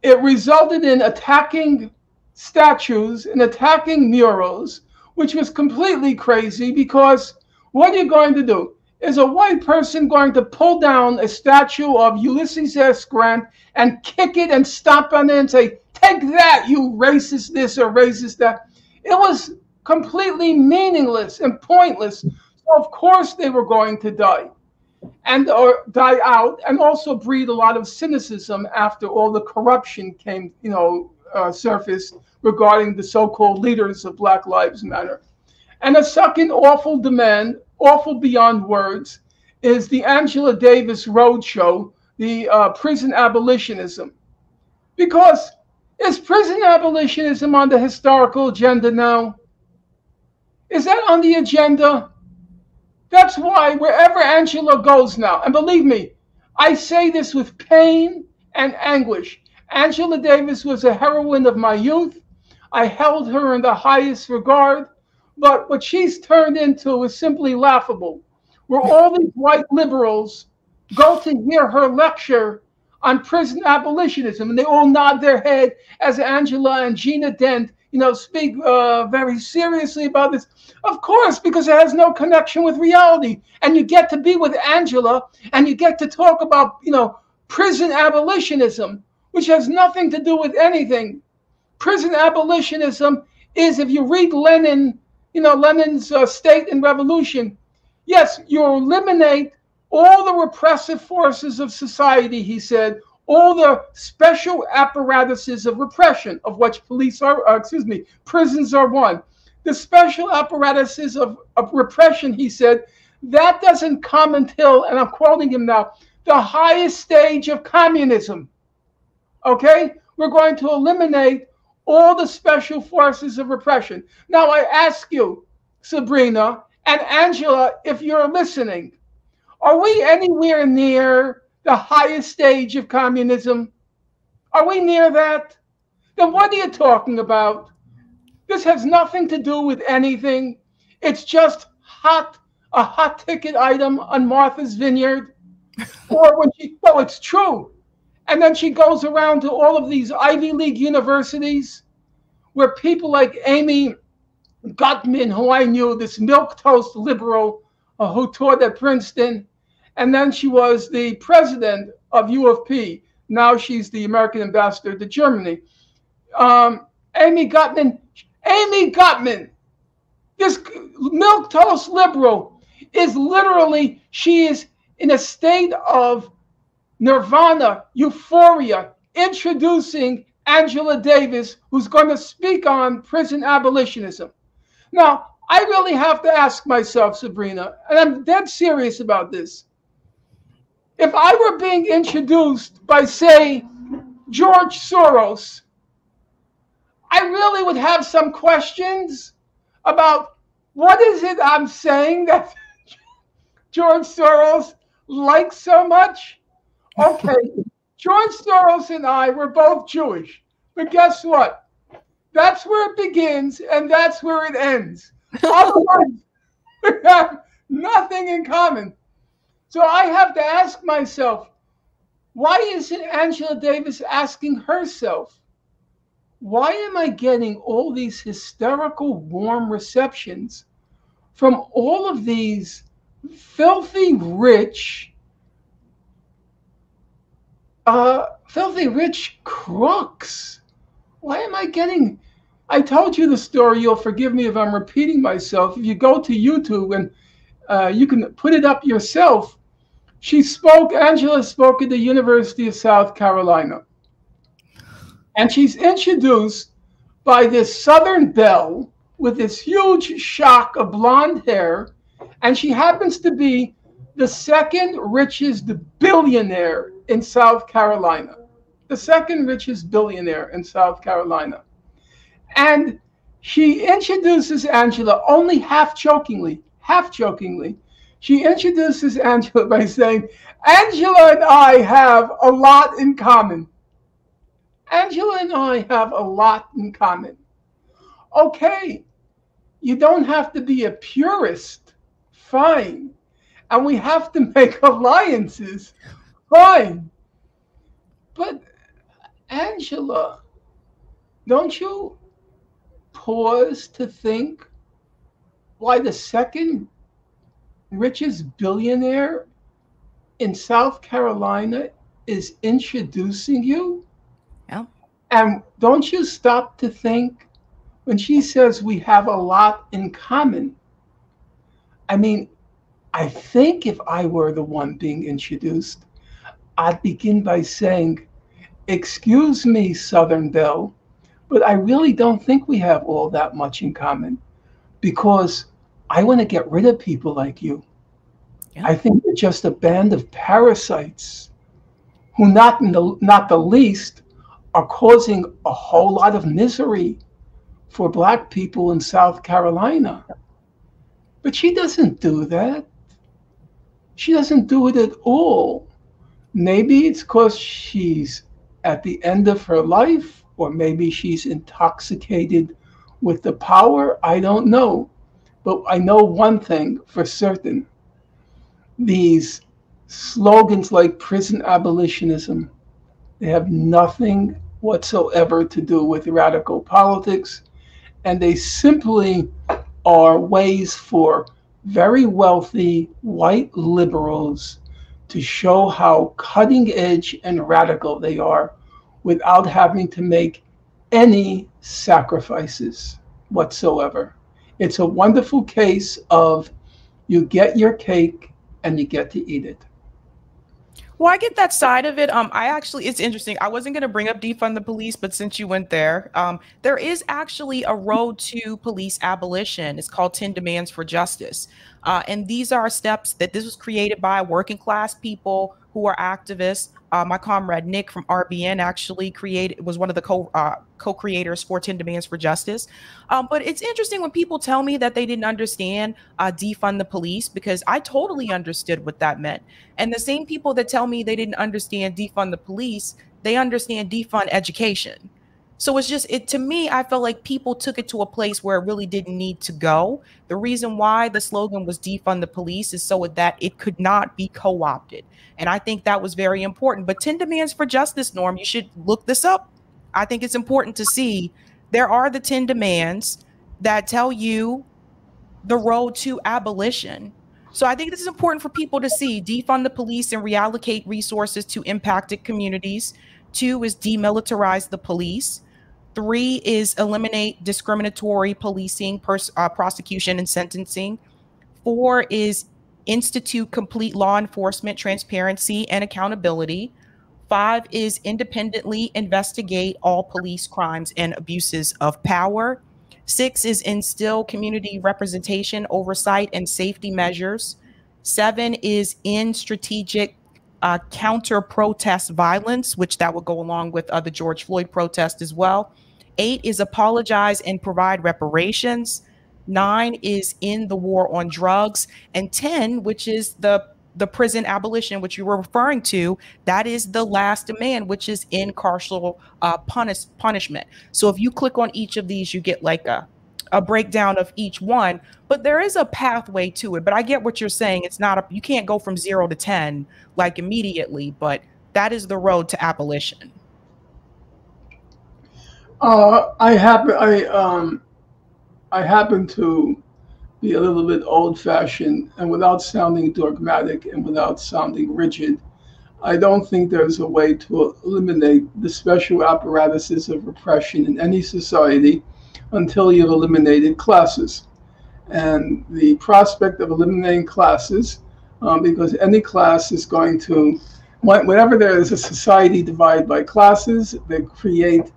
it resulted in attacking statues and attacking murals, which was completely crazy because what are you going to do? Is a white person going to pull down a statue of Ulysses S. Grant and kick it and stomp on it and say, take that, you racist this or racist that? It was completely meaningless and pointless. So of course they were going to die or die out, and also breed a lot of cynicism after all the corruption came, surfaced regarding the so-called leaders of Black Lives Matter. And a second awful demand, awful beyond words, is the Angela Davis Roadshow, the prison abolitionism. Because is prison abolitionism on the historical agenda now? Is that on the agenda? That's why wherever Angela goes now, and believe me, I say this with pain and anguish. Angela Davis was a heroine of my youth. I held her in the highest regard. But what she's turned into is simply laughable, where all these white liberals go to hear her lecture on prison abolitionism, and they all nod their head as Angela and Gina Dent, speak very seriously about this. Of course, because it has no connection with reality. And you get to be with Angela, and you get to talk about, prison abolitionism, which has nothing to do with anything. Prison abolitionism is, if you read Lenin, Lenin's State and Revolution, yes, you eliminate all the repressive forces of society, he said, all the special apparatuses of repression, of which prisons are one. The special apparatuses of repression, he said, that doesn't come until, and I'm quoting him now, the highest stage of communism. Okay? We're going to eliminate all the special forces of repression. Now I ask you, Sabrina and Angela, if you're listening, are we anywhere near the highest stage of communism? Are we near that? Then what are you talking about? This has nothing to do with anything. It's just a hot ticket item on Martha's Vineyard. Or when it's true. And then she goes around to all of these Ivy League universities where people like Amy Gutman, who I knew, this milquetoast liberal who taught at Princeton, and then she was the president of U of P. Now she's the American ambassador to Germany. Amy Gutman, this milquetoast liberal is literally, she is in a state of nirvana, euphoria, introducing Angela Davis, who's going to speak on prison abolitionism. Now, I really have to ask myself, Sabrina, and I'm dead serious about this. if I were being introduced by, say, George Soros, I really would have some questions about what is it I'm saying that George Soros likes so much. Okay, George Soros and I were both Jewish, but guess what? That's where it begins and that's where it ends. Otherwise, we have nothing in common. So I have to ask myself, why isn't Angela Davis asking herself, why am I getting all these hysterical warm receptions from all of these filthy rich crooks? Why am I getting... I told you the story. You'll forgive me if I'm repeating myself. If you go to YouTube and you can put it up yourself, Angela spoke at the University of South Carolina. And she's introduced by this Southern belle with this huge shock of blonde hair. And she happens to be the second richest billionaire in South Carolina. The second richest billionaire in South Carolina. And she introduces Angela only half jokingly. She introduces Angela by saying, Angela and I have a lot in common. Angela and I have a lot in common. Okay, you don't have to be a purist. Fine. And we have to make alliances. Fine. But Angela, don't you pause to think why the second richest billionaire in South Carolina is introducing you? Yeah. And don't you stop to think when she says we have a lot in common? I mean, I think if I were the one being introduced, I'd begin by saying, excuse me, Southern belle, but I really don't think we have all that much in common, because I want to get rid of people like you. Yeah. I think they're just a band of parasites who, not the least, are causing a whole lot of misery for Black people in South Carolina. But she doesn't do that. She doesn't do it at all. Maybe it's because she's at the end of her life, or maybe she's intoxicated with the power. I don't know. But I know one thing for certain. These slogans like prison abolitionism, they have nothing whatsoever to do with radical politics. And they simply are ways for very wealthy white liberals to show how cutting edge and radical they are without having to make any sacrifices whatsoever. It's a wonderful case of you get your cake and you get to eat it. Well, I get that side of it. It's interesting. I wasn't going to bring up defund the police, but since you went there, there is actually a road to police abolition. It's called 10 Demands for Justice. And these are steps that this was created by working class people who are activists. My comrade Nick from RBN actually was one of the co-creators for 10 Demands for Justice. But it's interesting when people tell me that they didn't understand defund the police, because I totally understood what that meant. And the same people that tell me they didn't understand defund the police, they understand defund education. So it's just, to me, I felt like people took it to a place where it really didn't need to go. The reason why the slogan was defund the police is so that it could not be co-opted. And I think that was very important. But 10 Demands for Justice, Norm, you should look this up. I think it's important to see there are the 10 demands that tell you the road to abolition. So I think this is important for people to see. Defund the police and reallocate resources to impacted communities. 2 is demilitarize the police. 3 is eliminate discriminatory policing, prosecution, and sentencing. 4 is institute complete law enforcement transparency and accountability. 5 is independently investigate all police crimes and abuses of power. 6 is instill community representation, oversight, and safety measures. 7 is end strategic counter protest violence, which that would go along with the George Floyd protest as well. 8 is apologize and provide reparations. 9 is end the war on drugs. And 10, which is the prison abolition, which you were referring to, that is the last demand, which is in carceral punishment. So if you click on each of these, you get like a breakdown of each one, but there is a pathway to it. But I get what you're saying. It's not you can't go from 0 to 10 like immediately, but that is the road to abolition. I happen to be a little bit old-fashioned, and without sounding dogmatic and without sounding rigid, I don't think there's a way to eliminate the special apparatuses of repression in any society until you've eliminated classes. And the prospect of eliminating classes, because any class is going to, whenever there is a society divided by classes, they create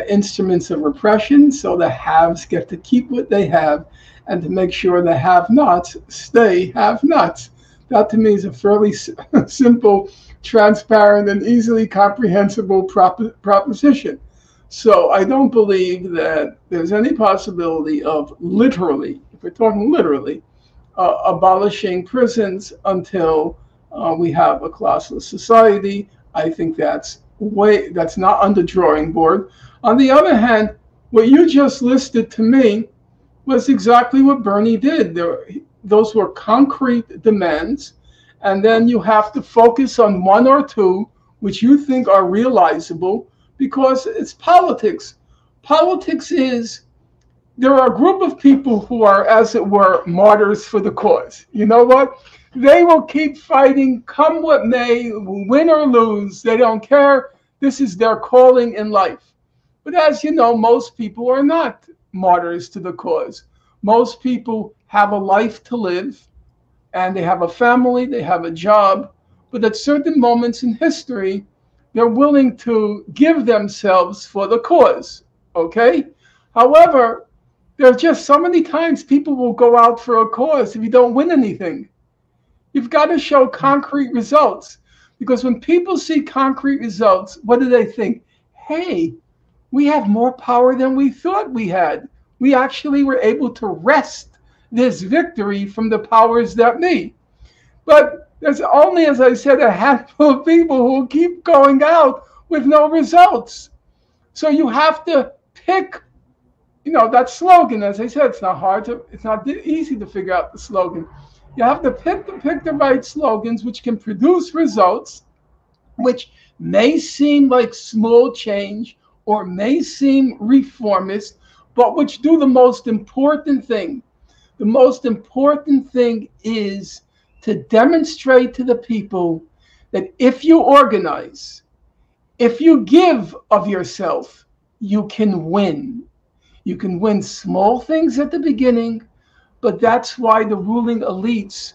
instruments of repression, so the haves get to keep what they have and to make sure the have-nots stay have-nots. That to me is a fairly simple, transparent, and easily comprehensible proposition. So I don't believe that there's any possibility of literally, if we're talking literally, abolishing prisons until we have a classless society. I think that's not on the drawing board. On the other hand, what you just listed to me was exactly what Bernie did. Those were concrete demands, and then you have to focus on one or two which you think are realizable, because it's politics. Politics is, there are a group of people who are, as it were, martyrs for the cause. You know what? They will keep fighting, come what may, win or lose. They don't care. This is their calling in life. But as you know, most people are not martyrs to the cause. Most people have a life to live, and they have a family, they have a job, but at certain moments in history, they're willing to give themselves for the cause, okay? However, there are just so many times people will go out for a cause if you don't win anything. You've got to show concrete results, because when people see concrete results, what do they think? Hey, we have more power than we thought we had. We actually were able to wrest this victory from the powers that be. But there's only, as I said, a handful of people who will keep going out with no results. So you have to pick, that slogan. As I said, it's not easy to figure out the slogan. You have to pick the right slogans which can produce results, which may seem like small change or may seem reformist, but which do the most important thing. The most important thing is to demonstrate to the people that if you organize, if you give of yourself, you can win. You can win small things at the beginning, but that's why the ruling elites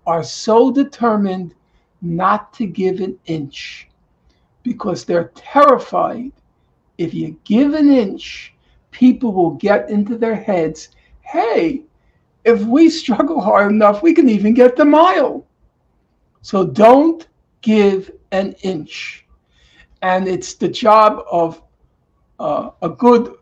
are so determined not to give an inch, because they're terrified. If you give an inch, people will get into their heads, hey, if we struggle hard enough, we can even get the mile. So don't give an inch. And it's the job of a good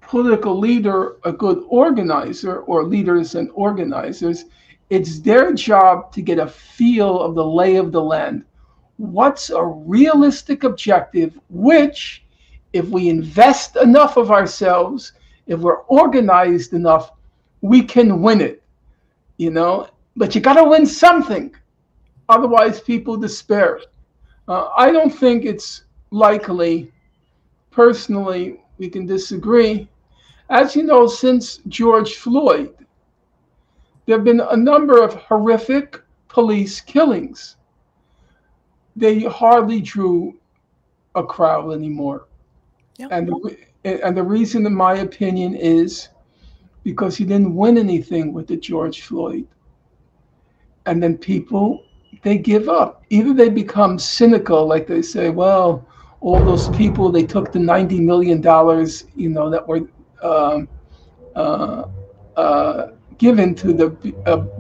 political leader, a good organizer, or leaders and organizers. It's their job to get a feel of the lay of the land. What's a realistic objective, which, if we invest enough of ourselves, if we're organized enough, we can win it, But you got to win something. Otherwise, people despair. I don't think it's likely. Personally, we can disagree. As you know, since George Floyd, there have been a number of horrific police killings. They hardly drew a crowd anymore. Yep. And the reason, in my opinion, is because he didn't win anything with the George Floyd. And then people, they give up. Either they become cynical, like they say, well, all those people, they took the $90 million, that were given to the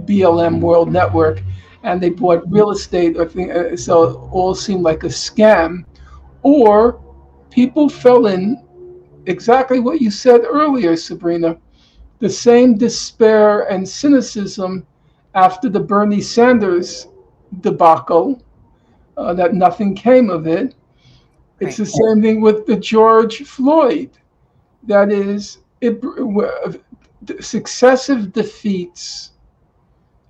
BLM World Network, and they bought real estate. So it all seemed like a scam. Or people fell in exactly what you said earlier, Sabrina, the same despair and cynicism after the Bernie Sanders debacle, that nothing came of it. It's the same thing with the George Floyd. That is, successive defeats.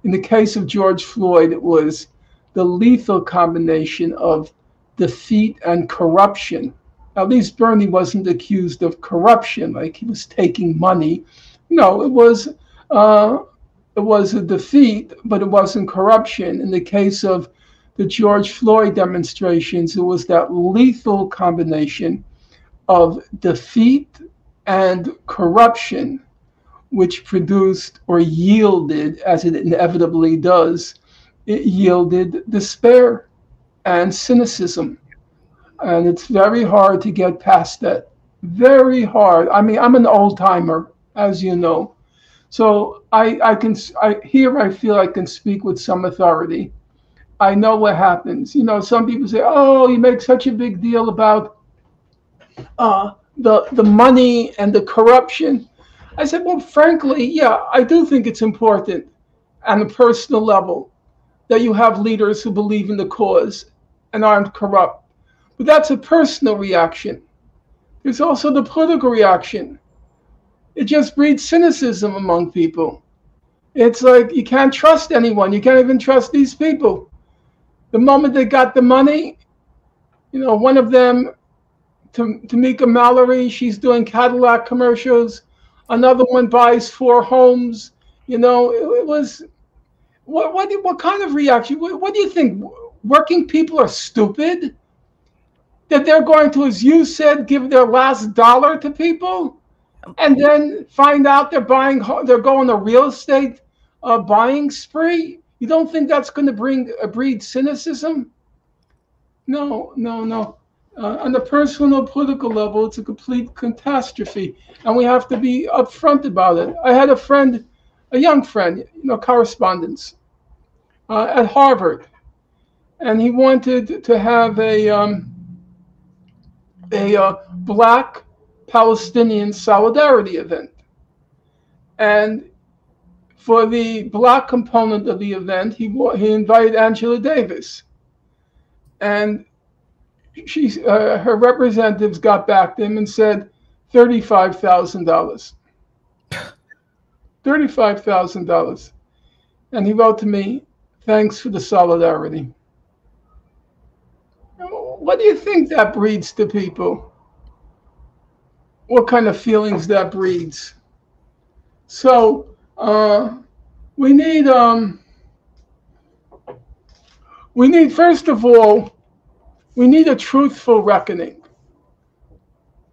In the case of George Floyd, it was the lethal combination of defeat and corruption. At least Bernie wasn't accused of corruption, like he was taking money. No, it was a defeat, but it wasn't corruption. In the case of the George Floyd demonstrations, it was that lethal combination of defeat and corruption, which produced or yielded, as it inevitably does, it yielded despair and cynicism. And it's very hard to get past that. Very hard. I mean, I'm an old timer, as you know. So I feel I can speak with some authority. I know what happens. You know, some people say, oh, you make such a big deal about the money and the corruption. I said, well, frankly, yeah, I do think it's important on a personal level that you have leaders who believe in the cause and aren't corrupt. But that's a personal reaction. There's also the political reaction. It just breeds cynicism among people. It's like you can't trust anyone. You can't even trust these people. The moment they got the money, you know, one of them, Tamika Mallory, she's doing Cadillac commercials. Another one buys 4 homes. You know, it was, what kind of reaction? What do you think? Working people are stupid? That they're going to, as you said, give their last dollar to people, and then find out they're going a real estate buying spree? You don't think that's going to breed cynicism? No. On the personal political level, it's a complete catastrophe, and we have to be upfront about it. I had a young friend, you know, correspondence at Harvard, and he wanted to have a Black Palestinian solidarity event. And for the Black component of the event, he invited Angela Davis. And her representatives got back to him and said $35,000. $35,000. And he wrote to me, thanks for the solidarity. What do you think that breeds to people? What kind of feelings that breeds? So we need, first of all, we need a truthful reckoning.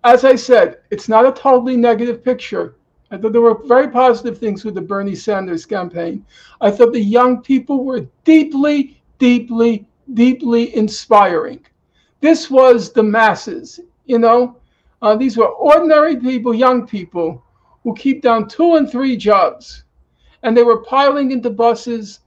As I said, it's not a totally negative picture. I thought there were very positive things with the Bernie Sanders campaign. I thought the young people were deeply, deeply, deeply inspiring. This was the masses, you know. These were ordinary people, young people, who keep down 2 and 3 jobs. And they were piling into buses,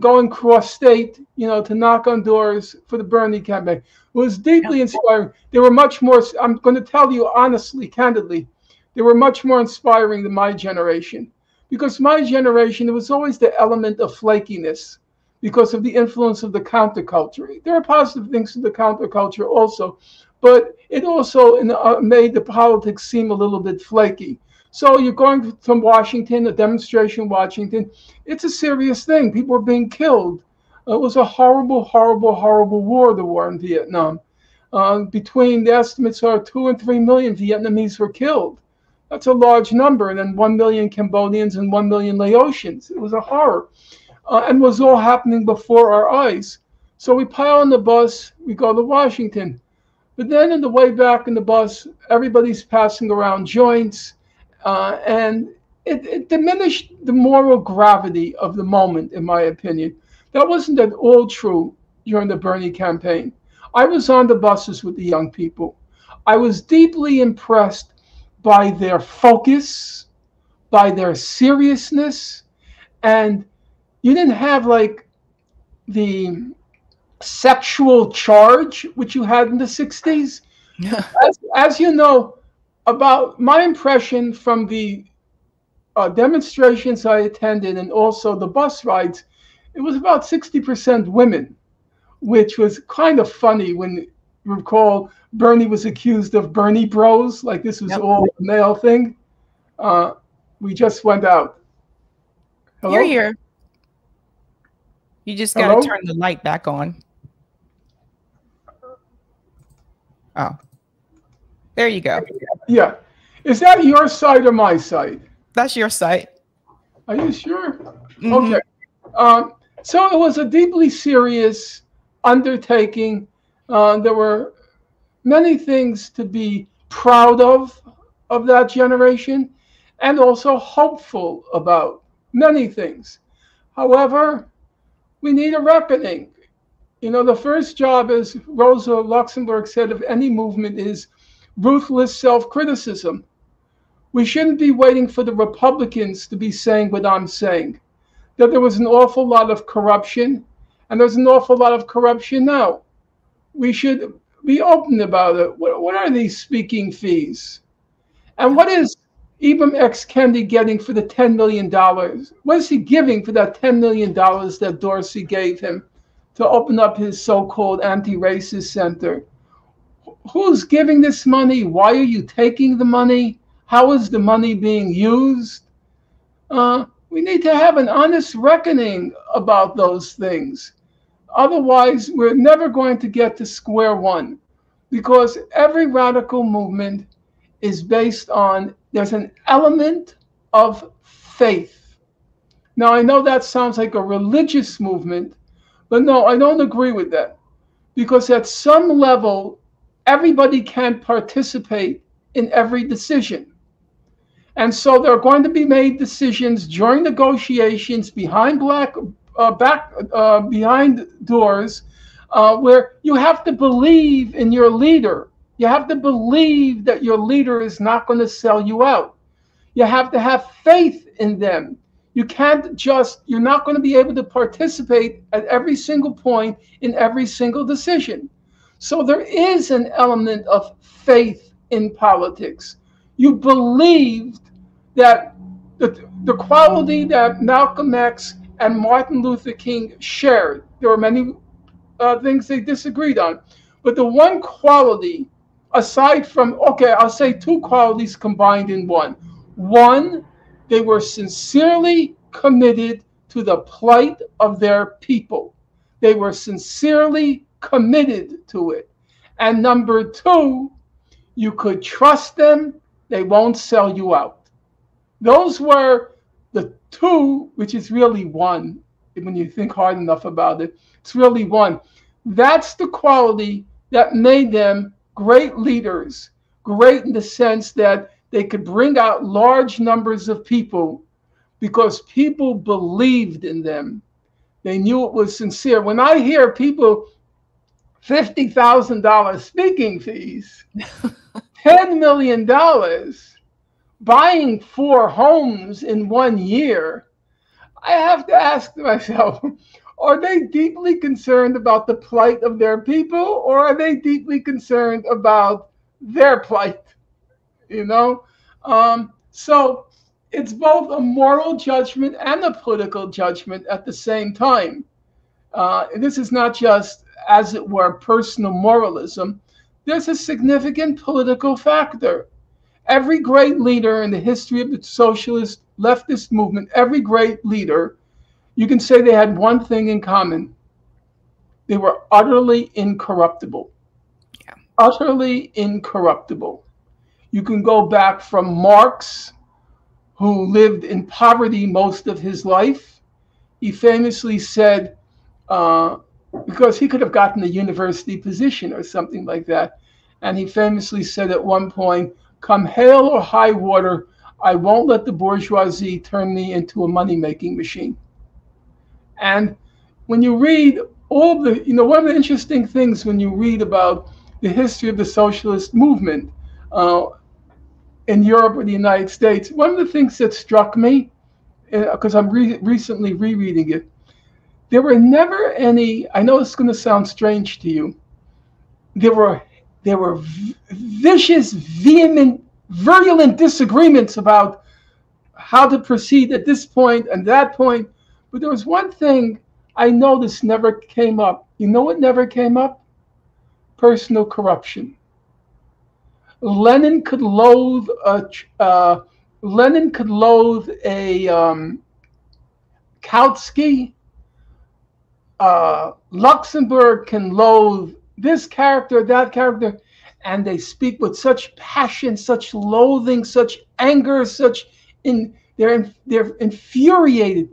going cross-state, you know, to knock on doors for the Bernie campaign. It was deeply inspiring. They were much more, I'm going to tell you honestly, candidly, they were much more inspiring than my generation. Because my generation, it was always the element of flakiness because of the influence of the counterculture. There are positive things to the counterculture also, but it also made the politics seem a little bit flaky. So you're going from Washington, a demonstration in Washington. It's a serious thing. People are being killed. It was a horrible, horrible, horrible war, the war in Vietnam. Between the estimates are 2 and 3 million Vietnamese were killed. That's a large number. And then 1 million Cambodians and 1 million Laotians. It was a horror. And was all happening before our eyes. So we pile on the bus, we go to Washington. But then on the way back in the bus, everybody's passing around joints. And it diminished the moral gravity of the moment, in my opinion. That wasn't at all true during the Bernie campaign. I was on the buses with the young people. I was deeply impressed by their focus, by their seriousness, and you didn't have like the sexual charge which you had in the 60s. As you know, about my impression from the demonstrations I attended and also the bus rides, it was about 60% women, which was kind of funny when you recall Bernie was accused of Bernie bros, like this was all a male thing. We just went out. Hello? You're here. You just got to turn the light back on. Oh, there you go. Yeah. Is that your side or my side? That's your side. Are you sure? Mm-hmm. Okay. So it was a deeply serious undertaking. There were many things to be proud of that generation, and also hopeful about many things. However, we need a reckoning. You know, the first job, as Rosa Luxemburg said, of any movement is ruthless self-criticism. We shouldn't be waiting for the Republicans to be saying what I'm saying, that there was an awful lot of corruption, and there's an awful lot of corruption now. We should be open about it. What are these speaking fees? And what is Ibram X. Kendi getting for the $10 million? What is he giving for that $10 million that Dorsey gave him to open up his so-called anti-racist center? Who's giving this money? Why are you taking the money? How is the money being used? We need to have an honest reckoning about those things. Otherwise, we're never going to get to square one, because every radical movement is based on, there's an element of faith. Now, I know that sounds like a religious movement, but no, I don't agree with that, because at some level, everybody can't participate in every decision. And so there are going to be made decisions during negotiations behind behind doors, where you have to believe in your leader. You have to believe that your leader is not going to sell you out. You have to have faith in them. You can't just, you're not going to be able to participate at every single point in every single decision. So there is an element of faith in politics. You believed that the quality that Malcolm X and Martin Luther King shared, there were many things they disagreed on, but the one quality, aside from, okay, I'll say two qualities combined in one. One, they were sincerely committed to the plight of their people. They were sincerely committed to it. And number two, you could trust them. They won't sell you out. Those were the two, which is really one. When you think hard enough about it, it's really one. That's the quality that made them great leaders, great in the sense that they could bring out large numbers of people because people believed in them. They knew it was sincere. When I hear people, $50,000 speaking fees, $10 million, buying 4 homes in 1 year, I have to ask myself, are they deeply concerned about the plight of their people, or are they deeply concerned about their plight? You know? So it's both a moral judgment and a political judgment at the same time. This is not just, as it were, personal moralism. There's a significant political factor. Every great leader in the history of the socialist leftist movement, every great leader, you can say they had one thing in common. They were utterly incorruptible. Yeah. Utterly incorruptible. You can go back from Marx, who lived in poverty most of his life. He famously said, because he could have gotten a university position or something like that, and he famously said at one point, "Come hail or high water, I won't let the bourgeoisie turn me into a money-making machine." And when you read all the, one of the interesting things when you read about the history of the socialist movement in Europe or the United States, one of the things that struck me, because I'm recently rereading it, There were never any, I know it's going to sound strange to you, there were vicious, vehement, virulent disagreements about how to proceed at this point and that point. But there was one thing I noticed never came up. You know what never came up? Personal corruption. Lenin could loathe a Kautsky. Luxembourg can loathe this character, that character, and they speak with such passion, such loathing, such anger, they're infuriated,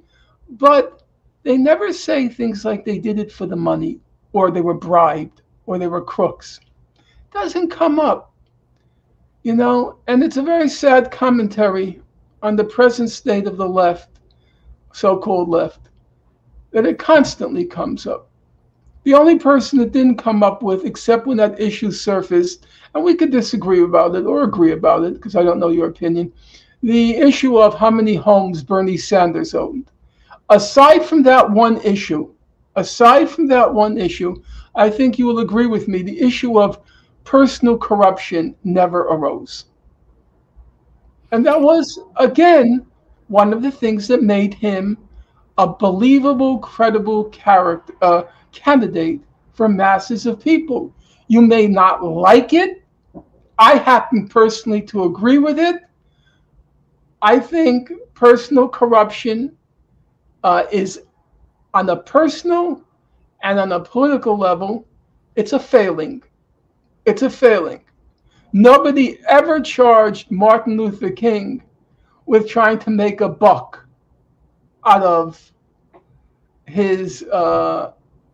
but they never say things like they did it for the money, or they were bribed, or they were crooks. It doesn't come up, you know, and it's a very sad commentary on the present state of the left, so-called left, that it constantly comes up. The only person that didn't come up with, except when that issue surfaced, and we could disagree about it or agree about it, because I don't know your opinion, the issue of how many homes Bernie Sanders owned. Aside from that one issue, I think you will agree with me, the issue of personal corruption never arose. And that was, again, one of the things that made him a believable, credible candidate for masses of people. You may not like it. I happen personally to agree with it. I think personal corruption is, on a personal and on a political level, it's a failing. It's a failing. Nobody ever charged Martin Luther King with trying to make a buck out of his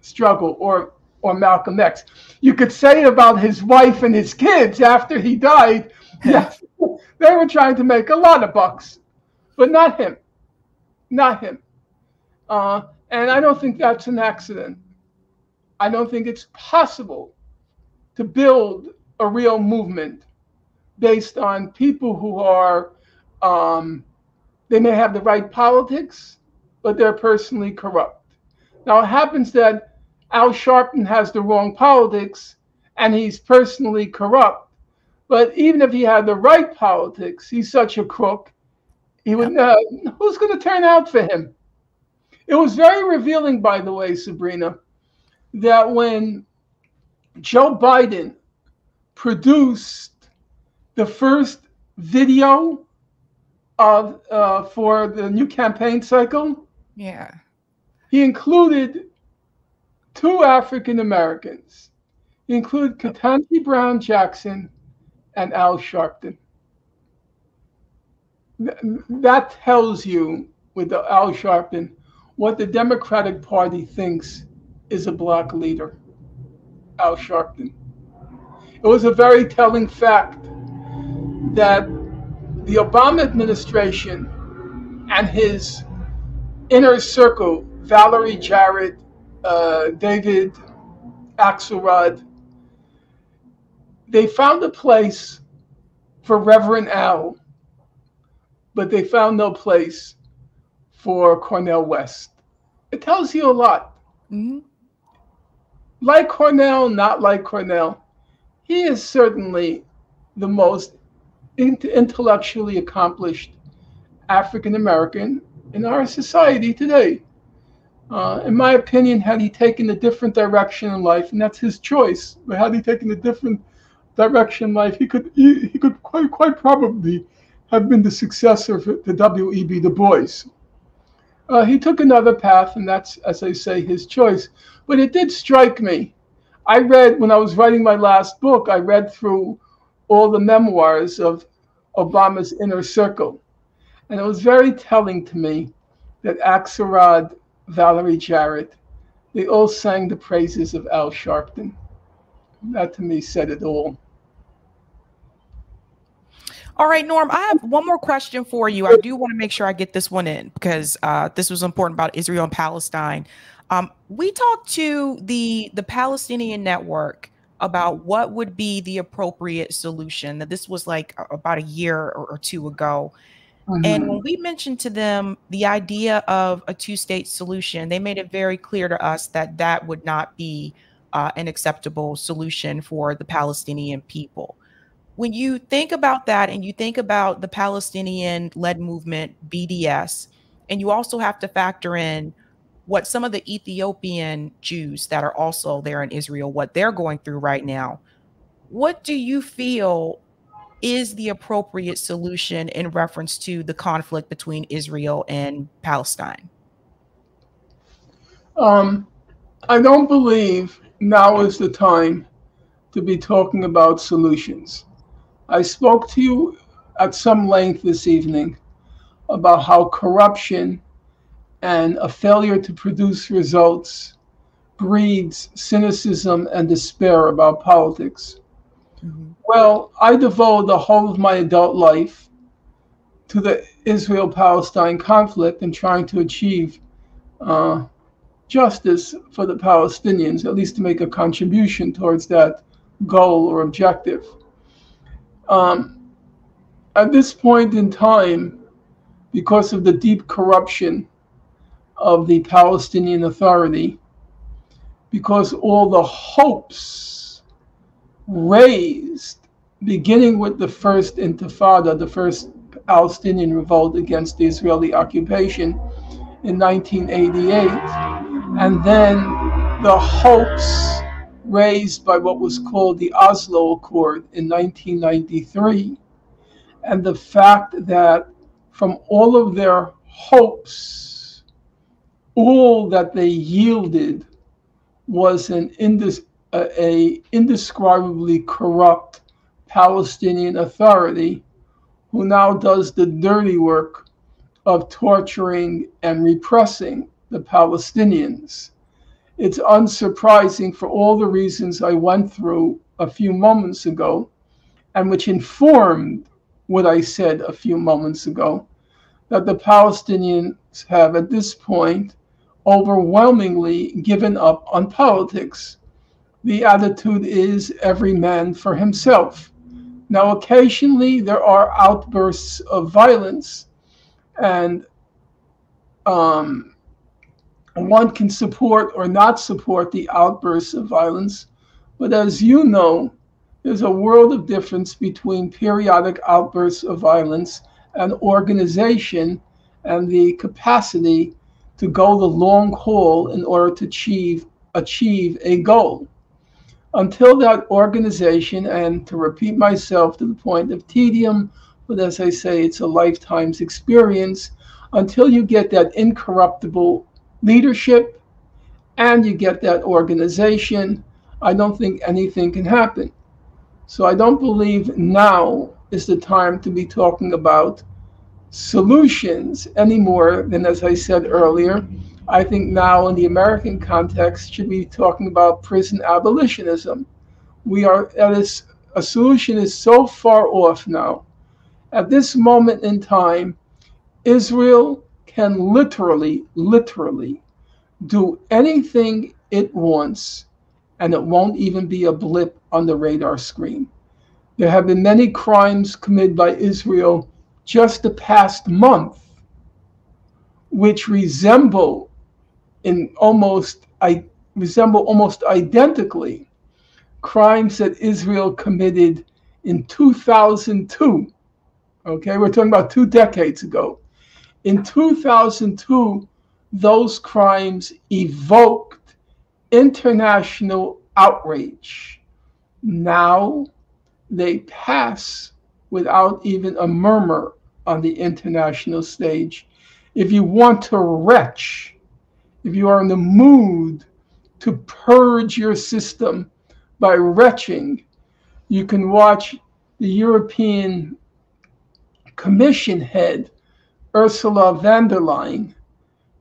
struggle, or Malcolm X. You could say it about his wife and his kids after he died. Yes, they were trying to make a lot of bucks, but not him. Not him. And I don't think that's an accident. I don't think it's possible to build a real movement based on people who are, they may have the right politics, but they're personally corrupt. Now, it happens that Al Sharpton has the wrong politics and he's personally corrupt. But even if he had the right politics, he's such a crook, he would, who's going to turn out for him? It was very revealing, by the way, Sabrina, that when Joe Biden produced the first video of for the new campaign cycle, he included 2 African Americans. He included Ketanji Brown Jackson and Al Sharpton. That tells you, with the Al Sharpton, what the Democratic Party thinks is a black leader. Al Sharpton. It was a very telling fact that the Obama administration and his inner circle, Valerie Jarrett, David Axelrod, they found a place for Reverend Al, but they found no place for Cornel West. It tells you a lot. Mm-hmm. Like Cornel, not like Cornel, he is certainly the most intellectually accomplished African American in our society today. In my opinion, had he taken a different direction in life, and that's his choice, but had he taken a different direction in life, he could quite probably have been the successor to W.E.B. Du Bois. He took another path, and that's, as I say, his choice. But it did strike me. I read, when I was writing my last book, I read through all the memoirs of Obama's inner circle. And it was very telling to me that Axelrod, Valerie Jarrett, they all sang the praises of Al Sharpton. That to me said it all. All right, Norm, I have one more question for you. I do want to make sure I get this one in because this was important about Israel and Palestine. We talked to the Palestinian Network about what would be the appropriate solution. That this was like about a year or 2 ago. And when we mentioned to them the idea of a two-state solution, they made it very clear to us that that would not be an acceptable solution for the Palestinian people. When you think about that and you think about the Palestinian-led movement, BDS, and you also have to factor in what some of the Ethiopian Jews that are also there in Israel, what they're going through right now, what do you feel is the appropriate solution in reference to the conflict between Israel and Palestine? I don't believe now is the time to be talking about solutions. I spoke to you at some length this evening about how corruption and a failure to produce results breeds cynicism and despair about politics. Well, I devoted the whole of my adult life to the Israel-Palestine conflict and trying to achieve justice for the Palestinians, at least to make a contribution towards that goal or objective. At this point in time, because of the deep corruption of the Palestinian Authority, because all the hopes raised, beginning with the first Intifada, the first Palestinian revolt against the Israeli occupation in 1988, and then the hopes raised by what was called the Oslo Accord in 1993, and the fact that from all of their hopes, all that they yielded was an indescribably corrupt Palestinian Authority who now does the dirty work of torturing and repressing the Palestinians. It's unsurprising for all the reasons I went through a few moments ago, and which informed what I said a few moments ago, that the Palestinians have at this point overwhelmingly given up on politics. The attitude is every man for himself. Now, occasionally there are outbursts of violence, and one can support or not support the outbursts of violence. But as you know, there's a world of difference between periodic outbursts of violence and organization and the capacity to go the long haul in order to achieve a goal. Until that organization, and to repeat myself to the point of tedium, but as I say, it's a lifetime's experience, until you get that incorruptible leadership and you get that organization, I don't think anything can happen. So I don't believe now is the time to be talking about solutions any more than, as I said earlier, I think now in the American context should be talking about prison abolitionism. A solution is so far off now. At this moment in time, Israel can literally do anything it wants, and it won't even be a blip on the radar screen. There have been many crimes committed by Israel just the past month, which resemble almost identically crimes that Israel committed in 2002. Okay, we're talking about 2 decades ago. In 2002, those crimes evoked international outrage. Now they pass without even a murmur on the international stage. If you want to retch, if you are in the mood to purge your system by retching, you can watch the European Commission head, Ursula von der Leyen.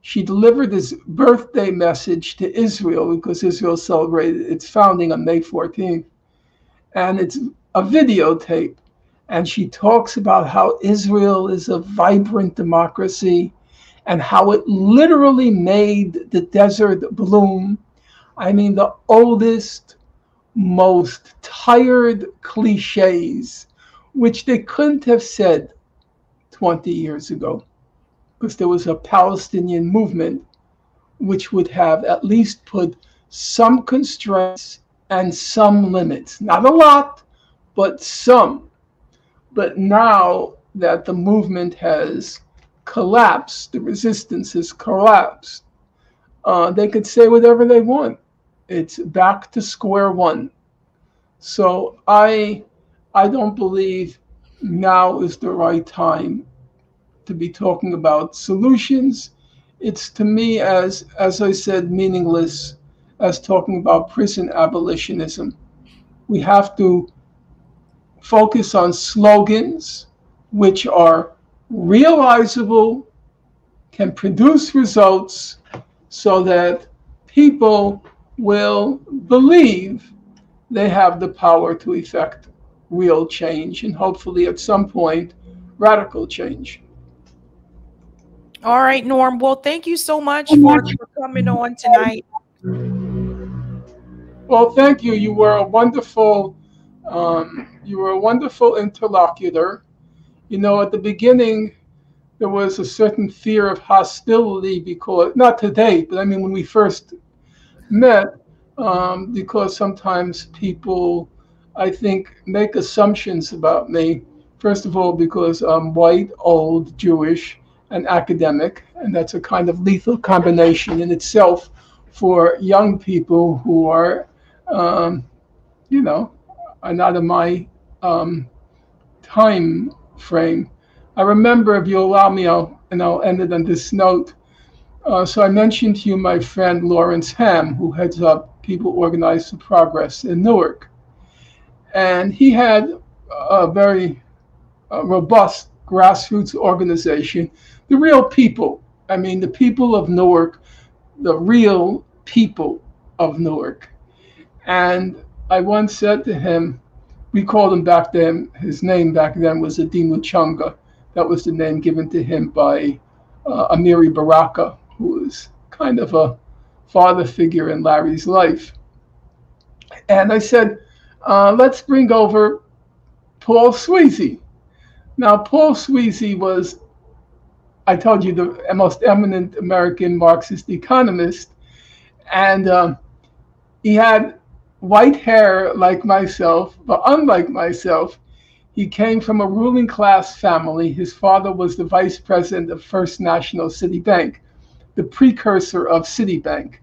She delivered this birthday message to Israel because Israel celebrated its founding on May 14th. And it's a videotape. And she talks about how Israel is a vibrant democracy and how it literally made the desert bloom. I mean, the oldest, most tired cliches, which they couldn't have said 20 years ago, because there was a Palestinian movement which would have at least put some constraints and some limits. Not a lot, but some. But now that the movement has collapsed, the resistance has collapsed, they could say whatever they want. It's back to square one. So I don't believe now is the right time to be talking about solutions. It's, to me, as I said, meaningless as talking about prison abolitionism. We have to focus on slogans which are realizable, can produce results, so that people will believe they have the power to effect real change, and hopefully at some point radical change. All right, Norm. Well, thank you so much for coming on tonight. Well, thank you. You were a wonderful interlocutor. You know, at the beginning, there was a certain fear of hostility, because, not today, but I mean when we first met, because sometimes people, I think, make assumptions about me. First of all, because I'm white, old, Jewish, and academic, and that's a kind of lethal combination in itself for young people who are, are not in my time frame. I remember, if you allow me, I'll end it on this note. So I mentioned to you my friend Lawrence Ham, who heads up People Organized for Progress in Newark. And he had a very robust grassroots organization, the real people. I mean, the people of Newark, the real people of Newark. And I once said to him, we called him back then, his name back then was Adi Muchunga. That was the name given to him by Amiri Baraka, who was kind of a father figure in Larry's life. And I said, let's bring over Paul Sweezy. Now, Paul Sweezy was, I told you, the most eminent American Marxist economist. And he had white hair like myself, but unlike myself, he came from a ruling class family. His father was the vice president of First National City Bank, the precursor of Citibank.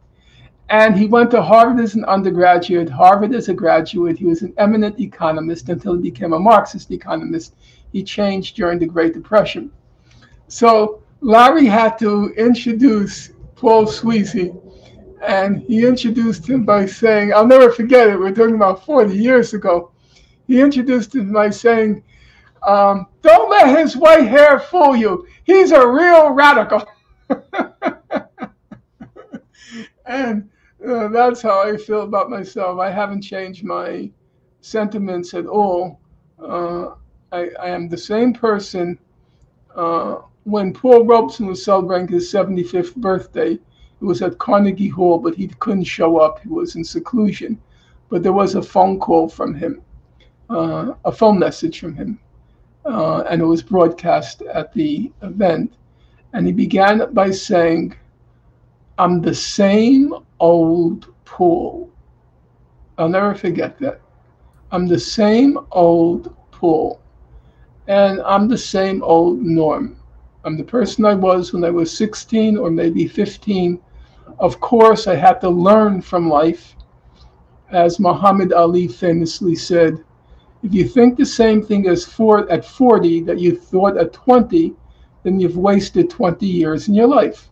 And he went to Harvard as an undergraduate, Harvard as a graduate. He was an eminent economist until he became a Marxist economist. He changed during the Great Depression. So Larry had to introduce Paul Sweezy, and he introduced him by saying, I'll never forget it, we're talking about 40 years ago. He introduced him by saying, don't let his white hair fool you. He's a real radical. And that's how I feel about myself. I haven't changed my sentiments at all. I am the same person. When Paul Robeson was celebrating his 75th birthday, it was at Carnegie Hall, but he couldn't show up. He was in seclusion. But there was a phone call from him, a phone message from him, and it was broadcast at the event. And he began by saying, I'm the same old Paul. I'll never forget that. I'm the same old Paul. And I'm the same old Norm. I'm the person I was when I was 16 or maybe 15. Of course, I had to learn from life. As Muhammad Ali famously said, if you think the same thing at 40 that you thought at 20, then you've wasted 20 years in your life.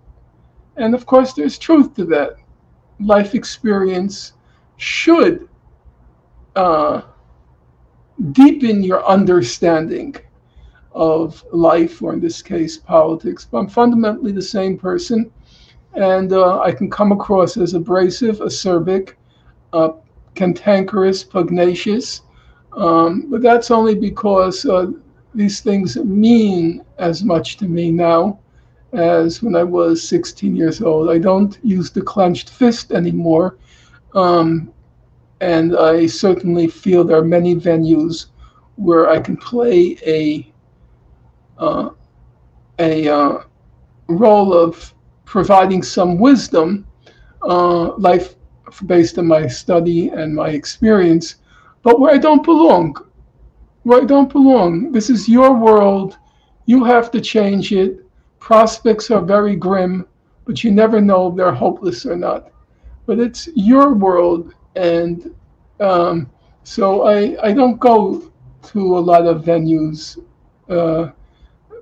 And of course, there's truth to that. Life experience should deepen your understanding of life, or in this case, politics. But I'm fundamentally the same person, and I can come across as abrasive, acerbic, cantankerous, pugnacious, but that's only because these things mean as much to me now as when I was 16 years old. I don't use the clenched fist anymore, and I certainly feel there are many venues where I can play a role of providing some wisdom, life based on my study and my experience, but where I don't belong. Where I don't belong. This is your world. You have to change it. Prospects are very grim, but you never know if they're hopeless or not. But it's your world, and so I don't go to a lot of venues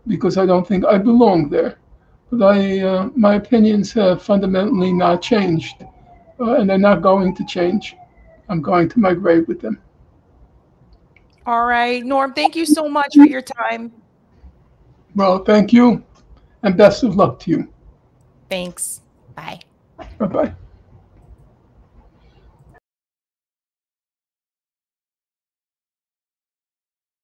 because I don't think I belong there. But my opinions have fundamentally not changed, and they're not going to change. I'm going to my grave with them. All right, Norm, thank you so much for your time. Well, thank you, and best of luck to you. Thanks. Bye. Bye bye.